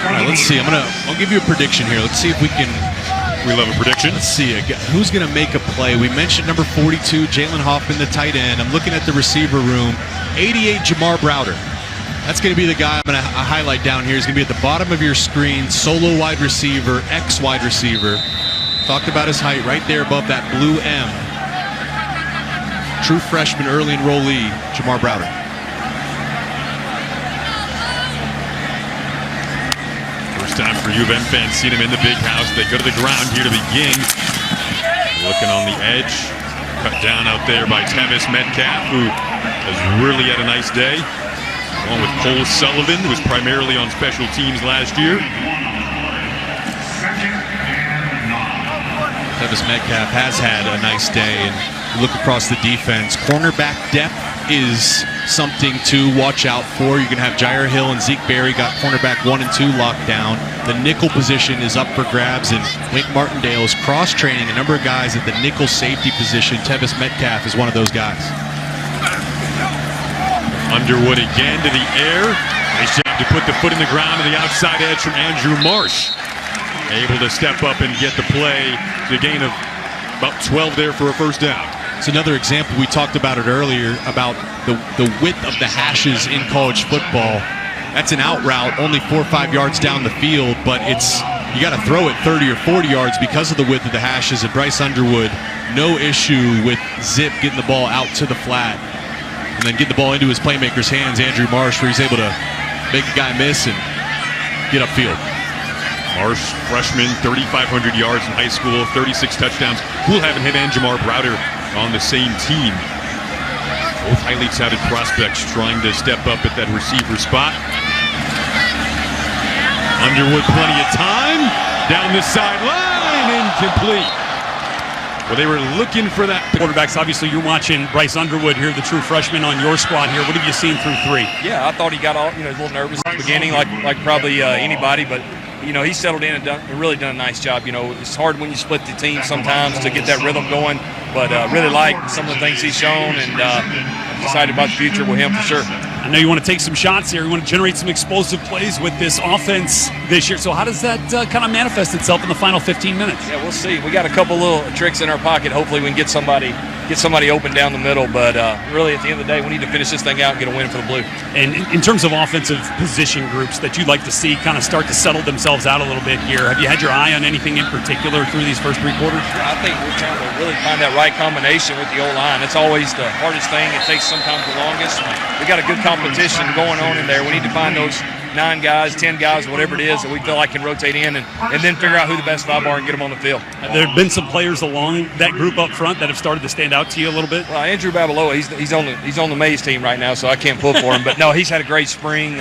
All right, let's see. I'll give you a prediction here. Let's see if we can. We love a prediction. Let's see who's going to make a play. We mentioned number 42, Jalen Hoffman, the tight end. I'm looking at the receiver room. 88, Jamar Browder. That's going to be the guy I'm going to highlight down here. He's going to be at the bottom of your screen. Solo wide receiver, X wide receiver. Talked about his height right there above that blue M. True freshman early enrollee, Jamar Browder. First time for U of M fans, seen him in the big house. They go to the ground here to begin. Looking on the edge. Cut down out there by Tevis Metcalf, who has really had a nice day. Along with Cole Sullivan, who was primarily on special teams last year. Tevis Metcalf has had a nice day, and look across the defense. Cornerback depth is something to watch out for. You're going to have Jair Hill and Zeke Berry got cornerback 1 and 2 locked down. The nickel position is up for grabs, and Wink Martindale is cross-training a number of guys at the nickel safety position. Tevis Metcalf is one of those guys. Underwood again to the air. Nice job to put the foot in the ground to the outside edge from Andrew Marsh. Able to step up and get the play to a gain of about 12 there for a first down. It's another example. We talked about it earlier about the width of the hashes in college football. That's an out route, only 4 or 5 yards down the field, but you got to throw it 30 or 40 yards because of the width of the hashes. And Bryce Underwood, no issue with Zip getting the ball out to the flat. And then get the ball into his playmaker's hands, Andrew Marsh, where he's able to make a guy miss and get upfield. Marsh, freshman, 3,500 yards in high school, 36 touchdowns. Cool having him and Jamar Browder on the same team. Both highly touted prospects trying to step up at that receiver spot. Underwood, plenty of time. Down the sideline, incomplete. Well, they were looking for that. Quarterbacks, obviously, you're watching Bryce Underwood here, the true freshman on your squad here. What have you seen through 3? Yeah, I thought he got all, a little nervous at the beginning, like probably anybody, but he settled in and really done a nice job. It's hard when you split the team sometimes to get that rhythm going, but really like some of the things he's shown, and excited about the future with him for sure. I know you want to take some shots here. You want to generate some explosive plays with this offense this year. So how does that kind of manifest itself in the final 15 minutes? Yeah, we'll see. We got a couple little tricks in our pocket. Hopefully we can get somebody open down the middle. But really, at the end of the day, we need to finish this thing out and get a win for the Blue. And in terms of offensive position groups that you'd like to see kind of start to settle themselves out a little bit here, have you had your eye on anything in particular through these first 3 quarters? I think we're trying to really find that right combination with the O-line. It's always the hardest thing. It takes sometimes the longest. We got a good competition going on in there. We need to find those 9 guys, 10 guys, whatever it is that we feel like can rotate in and then figure out who the best 5 are and get them on the field. There have been some players along that group up front that have started to stand out to you a little bit? Well, Andrew Babaloa, he's on the Maize team right now, so I can't pull for him. But no, he's had a great spring.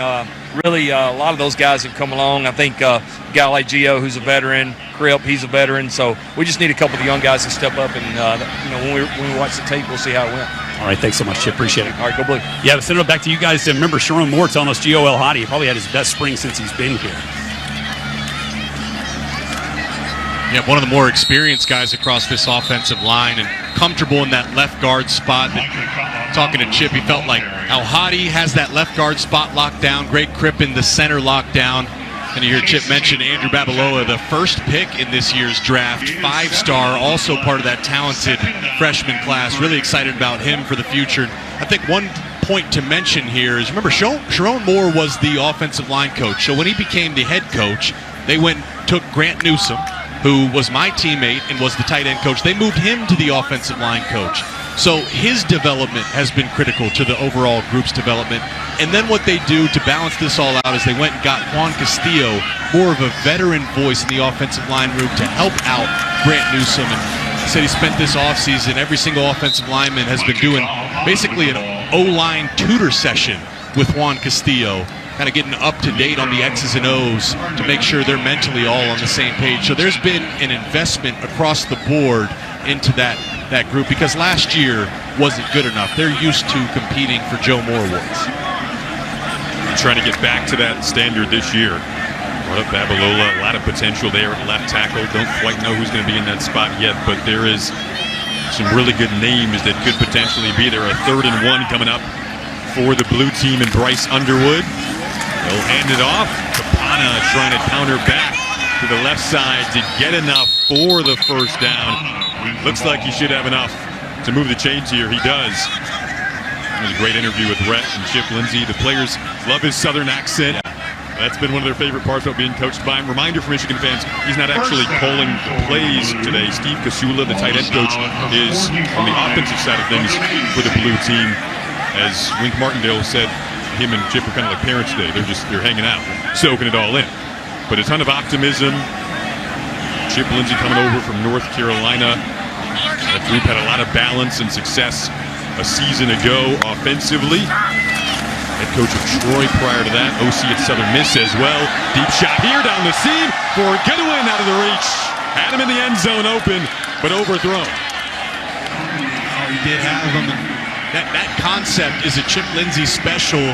Really, a lot of those guys have come along. I think a guy like Gio, who's a veteran, Crip, he's a veteran. So we just need a couple of the young guys to step up, and when we watch the tape, we'll see how it went. All right, thanks so much, Chip. Appreciate it. All right, go Blue. Yeah, but send it back to you guys. Remember, Sharon Moore telling us Gio El Hadi probably had his best spring since he's been here. Yeah, one of the more experienced guys across this offensive line and comfortable in that left guard spot. Talking to Chip, he felt like El Hadi has that left guard spot locked down. Great Crip in the center locked down. And you hear Chip mention Andrew Babaloa, the first pick in this year's draft, 5-star, also part of that talented freshman class. Really excited about him for the future. I think one point to mention here is, remember, Sharon Moore was the offensive line coach. So when he became the head coach, they went and took Grant Newsom, who was my teammate and was the tight end coach. They moved him to the offensive line coach. So his development has been critical to the overall group's development. And then what they do to balance this all out is they went and got Juan Castillo, more of a veteran voice in the offensive line room, to help out Grant Newsom. And he said he spent this offseason, every single offensive lineman has been doing basically an O-line tutor session with Juan Castillo, kind of getting up to date on the X's and O's to make sure they're mentally all on the same page. So there's been an investment across the board into that group, because last year wasn't good enough. They're used to competing for Joe Moore awards. Trying to get back to that standard this year. Brought up Babalola, a lot of potential there at left tackle. Don't quite know who's going to be in that spot yet, but there is some really good names that could potentially be there. A 3rd and 1 coming up for the Blue team and Bryce Underwood. They'll hand it off. Capana trying to counter back to the left side to get enough for the first down. Looks like he should have enough to move the chains here. He does. It was a great interview with Rhett and Chip Lindsey. The players love his southern accent. That's been one of their favorite parts about being coached by him. Reminder for Michigan fans, he's not actually calling plays today. Steve Kasula, the tight end coach, is on the offensive side of things for the Blue team. As Wink Martindale said, him and Chip are kind of like parents today. They're hanging out, soaking it all in. But a ton of optimism. Chip Lindsey coming over from North Carolina. That group had a lot of balance and success a season ago offensively. Head coach of Troy prior to that. OC at Southern Miss as well. Deep shot here down the seam for Goodwin out of the reach. Had him in the end zone open, but overthrown. He did have him. That concept is a Chip Lindsey special.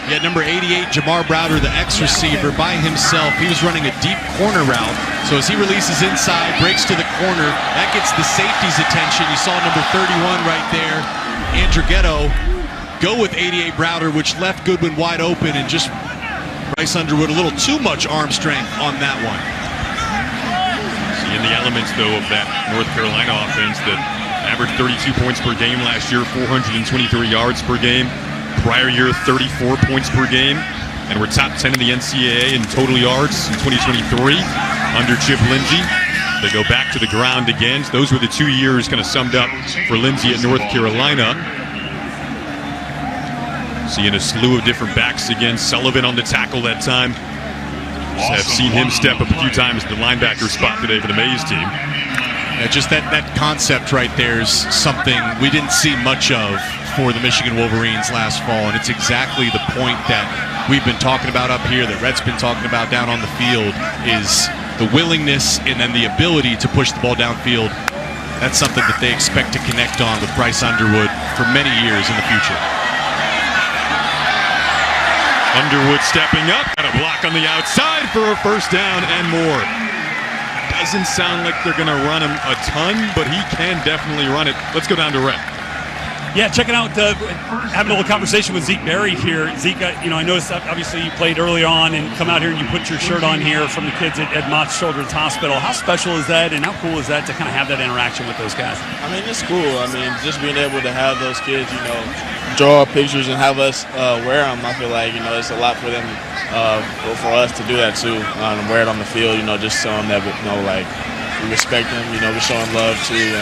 You had number 88, Jamar Browder, the X receiver, by himself. He was running a deep corner route. So as he releases inside, breaks to the corner, that gets the safety's attention. You saw number 31 right there, Andrew Ghetto, go with 88 Browder, which left Goodwin wide open, and just Bryce Underwood a little too much arm strength on that one. Seeing the elements, though, of that North Carolina offense that averaged 32 points per game last year, 423 yards per game. Prior year, 34 points per game. And we're top 10 in the NCAA in total yards in 2023 under Chip Lindsey. They go back to the ground again. Those were the 2 years kind of summed up for Lindsey at North Carolina. Seeing a slew of different backs again. Sullivan on the tackle that time. Have seen him step up a few times at the linebacker spot today for the Maize team. Yeah, just that concept right there is something we didn't see much of for the Michigan Wolverines last fall, and it's exactly the point that we've been talking about up here, that Rhett's been talking about down on the field, is the willingness, and then the ability to push the ball downfield. That's something that they expect to connect on with Bryce Underwood for many years in the future. Underwood stepping up, got a block on the outside for a first down and more. Doesn't sound like they're going to run him a ton, but he can definitely run it. Let's go down to Rhett. Yeah, checking out, having a little conversation with Zeke Berry here. Zeke, I noticed that obviously you played early on and come out here and you put your shirt on here from the kids at Mott's Children's Hospital. How special is that, and how cool is that to kind of have that interaction with those guys? I mean, it's cool. I mean, just being able to have those kids, draw pictures and have us wear them, I feel like, it's a lot for them, for us to do that too, and wear it on the field, just showing that, we respect them, we show them love too.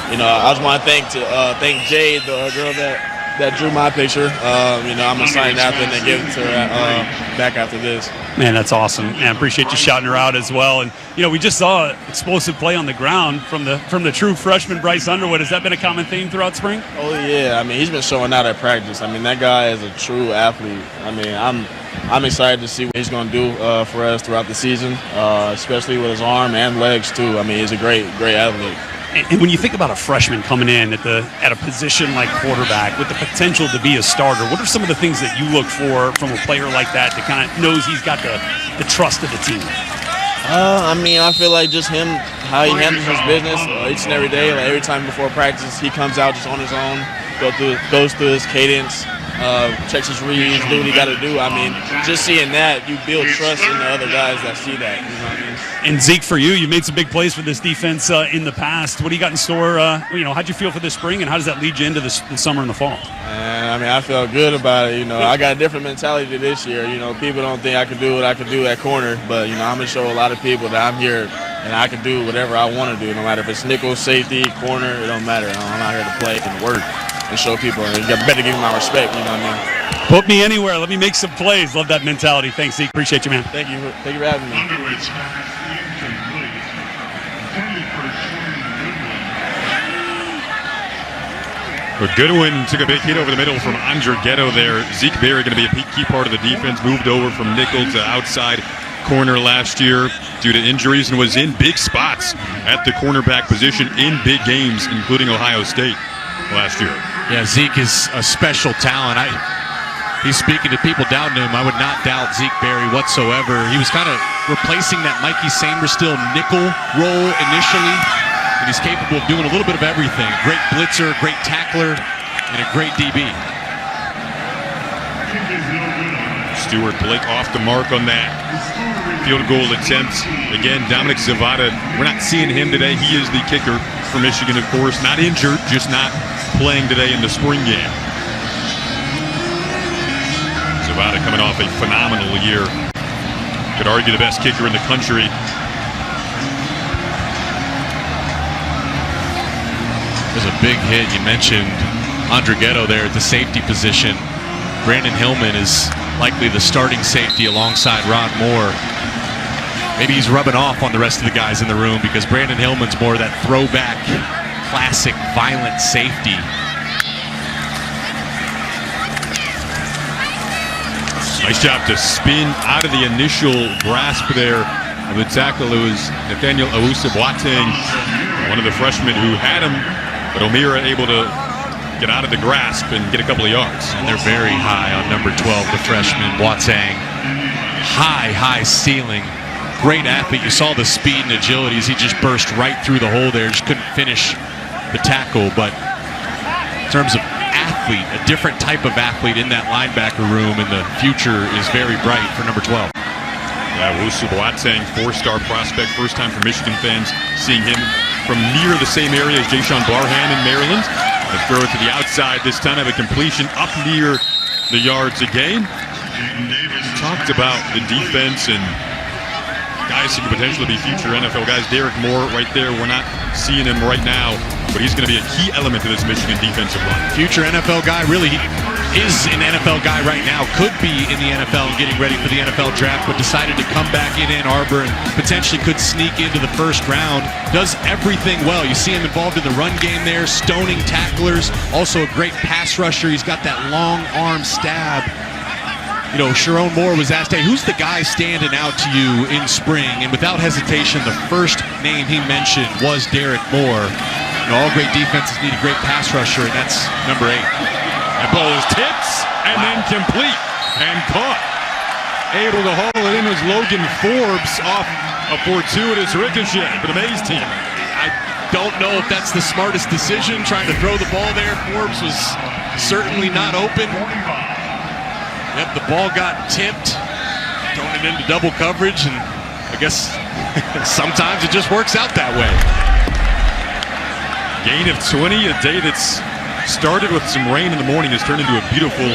I just want to thank Jade, the girl that drew my picture. I'm going to sign after and then give it to her back after this. Man, that's awesome. And I appreciate you shouting her out as well. And, we just saw explosive play on the ground from the true freshman Bryce Underwood. Has that been a common theme throughout spring? Oh, yeah. I mean, he's been showing out at practice. I mean, that guy is a true athlete. I mean, I'm excited to see what he's going to do for us throughout the season, especially with his arm and legs, too. I mean, he's a great athlete. And when you think about a freshman coming in at a position like quarterback with the potential to be a starter, what are some of the things that you look for from a player like that that kind of knows he's got the trust of the team? I mean, I feel like just him, how he handles his business each and every day. Like every time before practice, he comes out just on his own, goes through his cadence, checks his reads, do what he got to do. I mean, just seeing that, you build trust in the other guys that see that. You know what I mean? And Zeke, for you made some big plays for this defense in the past. What do you got in store? How'd you feel for this spring, and how does that lead you into the summer and the fall? I mean, I felt good about it. I got a different mentality this year. People don't think I can do what I can do at corner, but I'm going to show a lot of people that I'm here and I can do whatever I want to do, no matter if it's nickel, safety, corner. It don't matter. I'm out here to play and work and show people, and you better give me my respect. You know what I mean? Put me anywhere. Let me make some plays. Love that mentality. Thanks, Zeke. Appreciate you, man. Thank you for having me. But Goodwin took a big hit over the middle from Andrighetto there. Zeke Berry going to be a key part of the defense. Moved over from nickel to outside corner last year due to injuries and was in big spots at the cornerback position in big games, including Ohio State last year. Yeah, Zeke is a special talent. He's speaking to people doubting him. I would not doubt Zeke Berry whatsoever. He was kind of replacing that Mikey Sainristil nickel role initially. And he's capable of doing a little bit of everything. Great blitzer, great tackler, and a great DB. Stuart Blake off the mark on that field goal attempt. Again, Dominic Zavada, we're not seeing him today. He is the kicker for Michigan, of course. Not injured, just not playing today in the spring game. Zavada coming off a phenomenal year. Could argue the best kicker in the country. There's a big hit. You mentioned Andrighetto there at the safety position. Brandon Hillman is likely the starting safety alongside Ron Moore. Maybe he's rubbing off on the rest of the guys in the room because Brandon Hillman's more that throwback, classic, violent safety. Nice job to spin out of the initial grasp there of the tackle. It was Nathaniel Awusa-Boateng, one of the freshmen who had him, but O'Meara able to get out of the grasp and get a couple of yards. And they're very high on number 12, the freshman, Boateng. High ceiling. Great athlete. You saw the speed and agility as he just burst right through the hole there. Just couldn't finish the tackle. But in terms of athlete, a different type of athlete in that linebacker room, and the future is very bright for number 12. Yeah, Awusa-Boateng, four-star prospect. First time for Michigan fans seeing him from near the same area as Jayshawn Barhan in Maryland. Let's throw it to the outside this time. Have a completion up near the yards again. We talked about the defense and guys who could potentially be future NFL guys. Derek Moore right there. We're not seeing him right now, but he's going to be a key element to this Michigan defensive line. Future NFL guy, really. He is an NFL guy right now. Could be in the NFL and getting ready for the NFL draft, but decided to come back in Ann Arbor and potentially could sneak into the first round. Does everything well. You see him involved in the run game there, stoning tacklers. Also a great pass rusher. He's got that long arm stab. Sharon Moore was asked, hey, who's the guy standing out to you in spring? And without hesitation, the first name he mentioned was Derek Moore. All great defenses need a great pass rusher, and that's number 8. That ball is tipped and then complete and caught. Able to haul it in was Logan Forbes off a fortuitous ricochet for the Maize team. I don't know if that's the smartest decision, trying to throw the ball there. Forbes was certainly not open. Yep, the ball got tipped, thrown it into double coverage, and I guess sometimes it just works out that way. Gain of 20, a day that's started with some rain in the morning has turned into a beautiful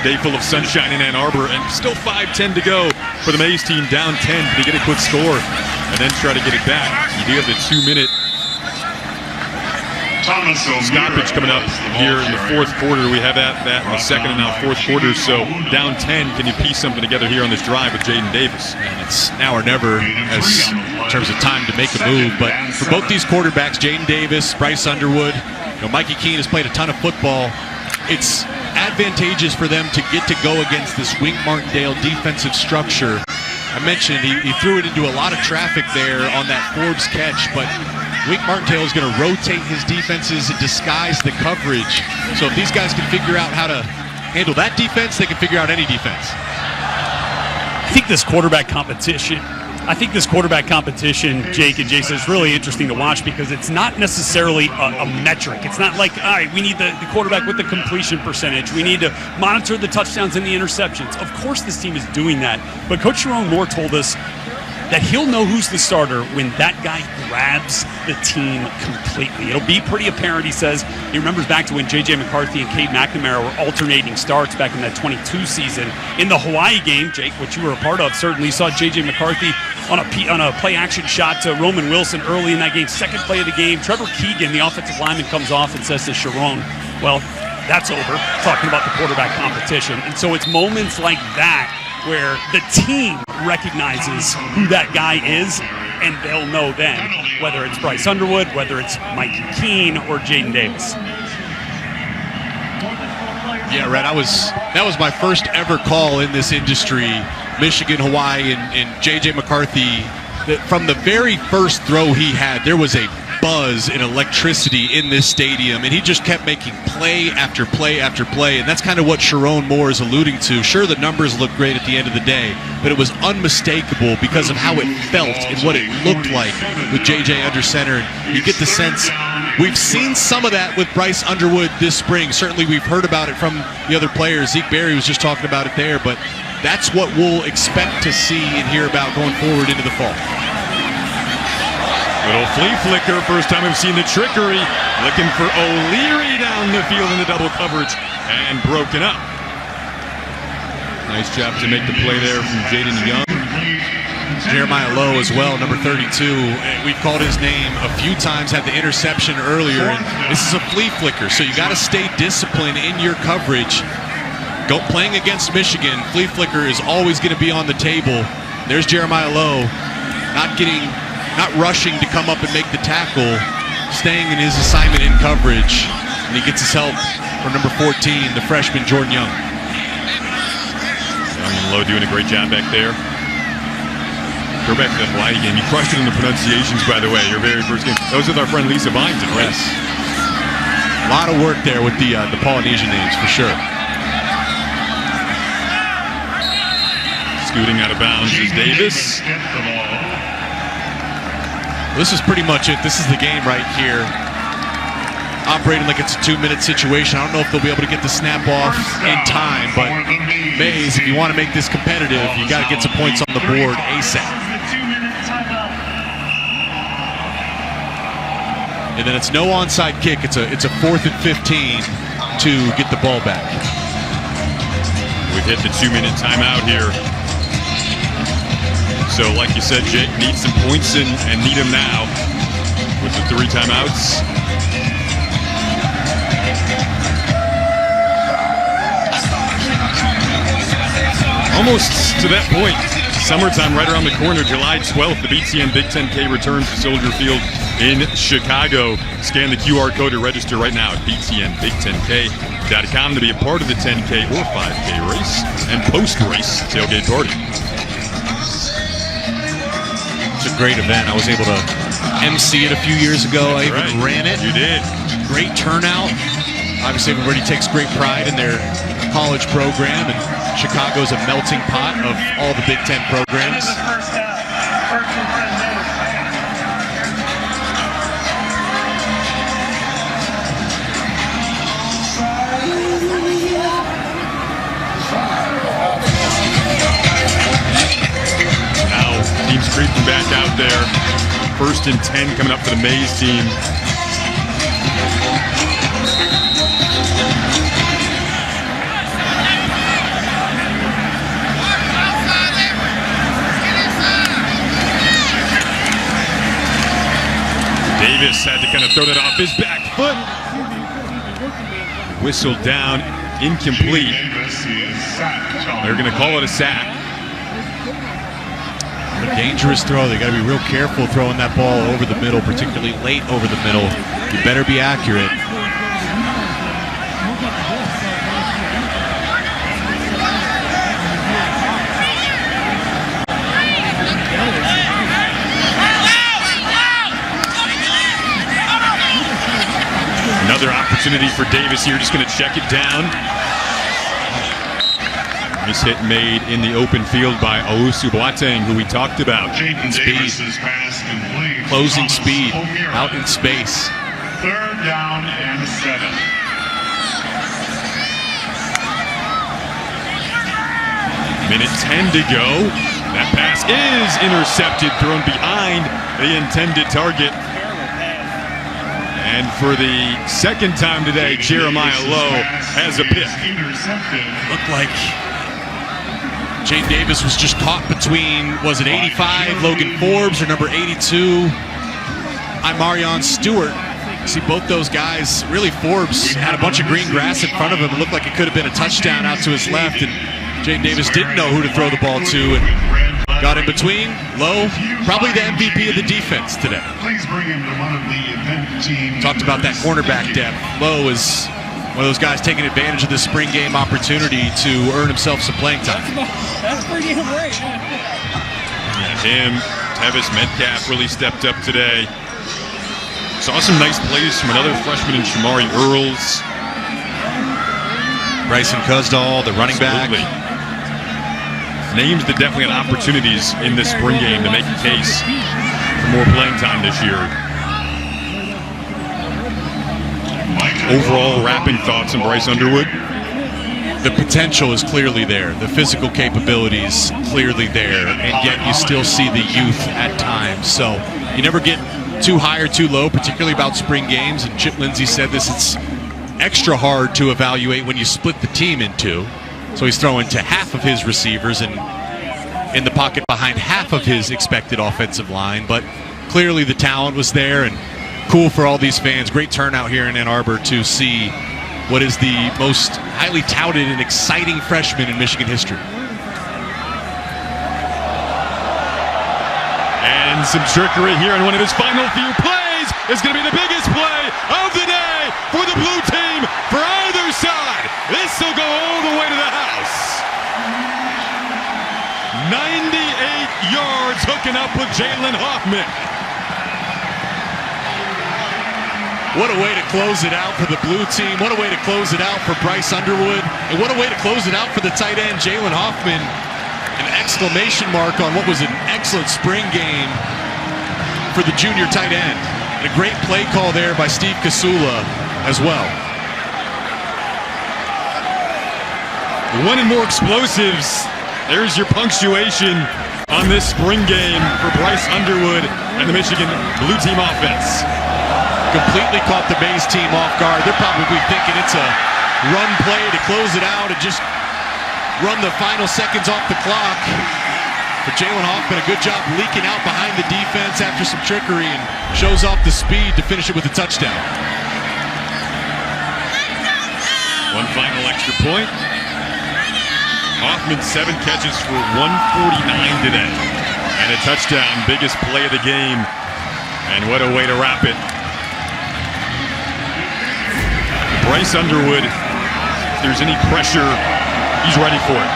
day full of sunshine in Ann Arbor, and still 5:10 to go for the Maize team, down 10 to get a quick score and then try to get it back. You do have the 2-minute stoppage coming up here in the fourth quarter. We have that in the second and now fourth quarter, so down 10. Can you piece something together here on this drive with Jaden Davis? And it's now or never as in terms of time to make a move, but for both these quarterbacks, Jaden Davis, Bryce Underwood, Mikey Keene has played a ton of football. It's advantageous for them to get to go against this Wink Martindale defensive structure. I mentioned he threw it into a lot of traffic there on that Forbes catch, but Wink Martindale is going to rotate his defenses and disguise the coverage. So if these guys can figure out how to handle that defense, they can figure out any defense. I think this quarterback competition, Jake and Jason, is really interesting to watch because it's not necessarily a metric. It's not like, all right, we need the quarterback with the completion percentage. We need to monitor the touchdowns and the interceptions. Of course this team is doing that. But Coach Sharon Moore told us that he'll know who's the starter when that guy grabs the team completely. It'll be pretty apparent, he says. He remembers back to when J.J. McCarthy and Cade McNamara were alternating starts back in that 22 season. In the Hawaii game, Jake, which you were a part of, certainly saw J.J. McCarthy on a play-action shot to Roman Wilson early in that game, second play of the game. Trevor Keegan, the offensive lineman, comes off and says to Sharon, well, that's over, talking about the quarterback competition. And so it's moments like that where the team recognizes who that guy is, and they'll know then whether it's Bryce Underwood, whether it's Mikey Keene, or Jaden Davis. Yeah, right. That was my first ever call in this industry. Michigan, Hawaii, and J.J. McCarthy. From the very first throw he had, there was a buzz and electricity in this stadium, and he just kept making play after play after play, and that's kind of what Sharon Moore is alluding to. Sure, the numbers look great at the end of the day, but it was unmistakable because of how it felt and what it looked like with JJ under center. You get the sense we've seen some of that with Bryce Underwood this spring. Certainly we've heard about it from the other players. Zeke Berry was just talking about it there, but that's what we'll expect to see and hear about going forward into the fall. Little flea flicker, first time we've seen the trickery. Looking for O'Leary down the field in the double coverage and broken up. Nice job to make the play there from Jaden Young. Jeremiah Lowe as well, number 32. We've called his name a few times, had the interception earlier, and this is a flea flicker, so you got to stay disciplined in your coverage. Playing against Michigan, flea flicker is always going to be on the table. There's Jeremiah Lowe, not rushing to come up and make the tackle, staying in his assignment in coverage, and he gets his help from number 14, the freshman Jordan Young. Young and Lowe doing a great job back there. Go back to the Hawaii game. You crushed it in the pronunciations, by the way, your very first game. That was with our friend Lisa Byington, right? Yes. A lot of work there with the Polynesian names, for sure. Scooting out of bounds is Davis. This is pretty much it. This is the game right here. Operating like it's a 2-minute situation. I don't know if they'll be able to get the snap off in time, but Maize, if you want to make this competitive, you got to get some points on the board ASAP. And then it's no onside kick. It's a 4th and 15 to get the ball back. We've hit the 2-minute timeout here. So, like you said, Jake, need some points and need them now with the 3 timeouts. Almost to that point. Summertime right around the corner. July 12th, the BTN Big 10K returns to Soldier Field in Chicago. Scan the QR code to register right now at btnbig10k.com to be a part of the 10K or 5K race and post-race tailgate party. It's a great event. I was able to MC it a few years ago. I even ran it. You did. Great turnout. Obviously, everybody takes great pride in their college program, and Chicago's a melting pot of all the Big Ten programs. Now, teams creeping back out there. 1st and 10 coming up for the Maize team. Davis had to kind of throw that off his back foot. Whistle down, incomplete. They're going to call it a sack. A dangerous throw. They got to be real careful throwing that ball over the middle, particularly late over the middle. You better be accurate. Another opportunity for Davis here, just going to check it down. Nice hit made in the open field by Owusu Boateng, who we talked about. Speed. Closing speed. Out in space. 3rd down and 7. Minute 10 to go. That pass is intercepted, thrown behind the intended target. And for the 2nd time today, Jeremiah Lowe has a pick. Looked like Jane Davis was just caught between, was it 85, Logan Forbes, or number 82, Imarion Stewart. See both those guys, really Forbes had a bunch of green grass in front of him. It looked like it could have been a touchdown out to his left, and Jane Davis didn't know who to throw the ball to and got in between. Lowe, probably the MVP of the defense today. Please bring him to one of the event team. Talked about that cornerback depth. Lowe is one of those guys taking advantage of the spring game opportunity to earn himself some playing time. That's pretty great. Yeah, him, Tevis Metcalf really stepped up today. Saw some nice plays from another freshman in Shamari Earls. Bryson Kuzdal, the running back. Names that definitely had opportunities in this spring game to make a case for more playing time this year. Overall, wrapping thoughts on Bryce Underwood? The potential is clearly there. The physical capabilities clearly there, and yet you still see the youth at times. So you never get too high or too low, particularly about spring games. And Chip Lindsey said this, it's extra hard to evaluate when you split the team in two. So he's throwing to half of his receivers and in the pocket behind half of his expected offensive line. But clearly the talent was there, and cool for all these fans. Great turnout here in Ann Arbor to see what is the most highly touted and exciting freshman in Michigan history. And some trickery here on one of his final few plays is going to be the biggest play of the day for the blue team for either side. This will go all the way to the house. 98 yards hooking up with Jalen Hoffman. What a way to close it out for the blue team. What a way to close it out for Bryce Underwood. And what a way to close it out for the tight end, Jalen Hoffman. An exclamation mark on what was an excellent spring game for the junior tight end. And a great play call there by Steve Kasula as well. One and more explosives. There's your punctuation on this spring game for Bryce Underwood and the Michigan blue team offense. Completely caught the Maize team off guard. They're probably thinking it's a run play to close it out and just run the final seconds off the clock. But Jalen Hoffman, a good job leaking out behind the defense after some trickery and shows off the speed to finish it with a touchdown. One final extra point. Hoffman 7 catches for 149 today. And a touchdown, biggest play of the game. And what a way to wrap it. Bryce Underwood, if there's any pressure, he's ready for it.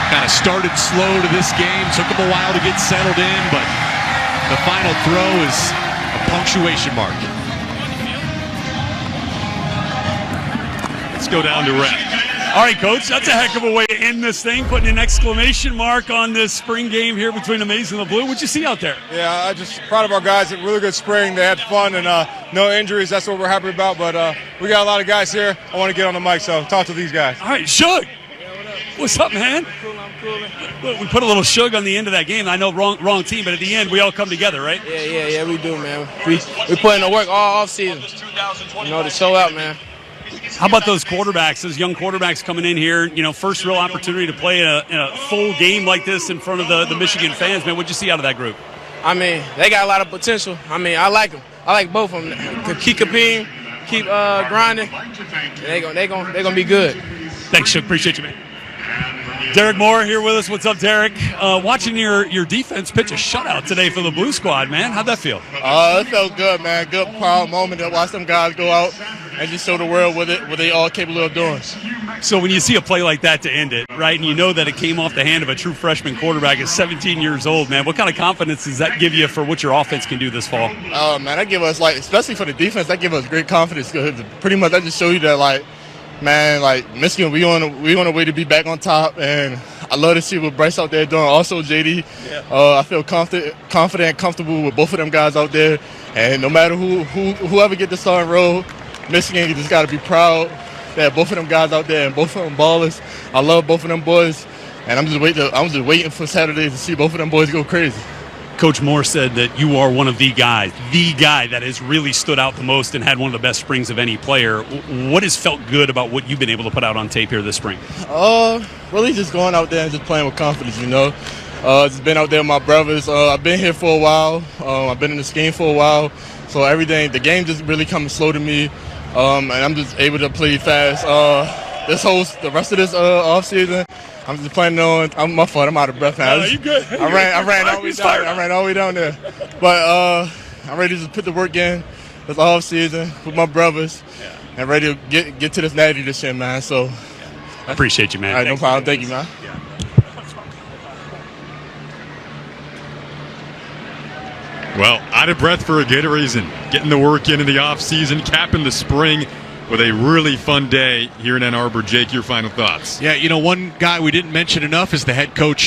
Kind of started slow to this game, took him a while to get settled in, but the final throw is a punctuation mark. Let's go down to rep. All right, Coach, that's a heck of a way to end this thing, putting an exclamation mark on this spring game here between the Maize and the Blue. What'd you see out there? Yeah, I just proud of our guys. A really good spring. They had fun and no injuries. That's what we're happy about. But we got a lot of guys here. I want to get on the mic, so talk to these guys. All right, Shug. What's up, man? I'm cool. We put a little Shug on the end of that game. I know wrong team, but at the end, we all come together, right? Yeah, we do, man. We put in the work all offseason, to show out, man. How about those quarterbacks, those young quarterbacks coming in here, first real opportunity to play in a full game like this in front of the Michigan fans, man? What'd you see out of that group? I mean, they got a lot of potential. I mean, I like them. I like both of them. To keep competing, keep grinding, they're gonna be good. Thanks, Shug. Appreciate you, man. Derek Moore here with us. What's up, Derek? Watching your defense pitch a shutout today for the Blue Squad, man. How'd that feel? It felt good, man. Good, proud moment to watch them guys go out and just show the world what they all capable of doing. So when you see a play like that to end it, right, and you know that it came off the hand of a true freshman quarterback at 17 years old, man, what kind of confidence does that give you for what your offense can do this fall? Oh, man, that give us, especially for the defense, that give us great confidence. Pretty much that just show you that, Michigan, we on a way to be back on top, and I love to see what Bryce out there doing. Also, JD, I feel confident and comfortable with both of them guys out there. And no matter whoever get the starting role, Michigan just got to be proud that both of them guys out there and both of them ballers. I love both of them boys, and I'm just waiting for Saturday to see both of them boys go crazy. Coach Moore said that you are one of the guy that has really stood out the most and had one of the best springs of any player. What has felt good about what you've been able to put out on tape here this spring? Really just going out there and just playing with confidence, Just been out there with my brothers. I've been here for a while. I've been in this game for a while. So the game just really coming slow to me. And I'm just able to play fast. The rest of this offseason, I'm just planning on. My fault. I'm out of breath now. No, you good. I ran all the way down. I ran all the way down there. But I'm ready to just put the work in this offseason with my brothers, and ready to get to this natty this year, man. So I appreciate you, man. All right, no problem. Thank you, man. Well, out of breath for a good reason. Getting the work in the offseason, capping the spring with a really fun day here in Ann Arbor. Jake, your final thoughts? Yeah, one guy we didn't mention enough is the head coach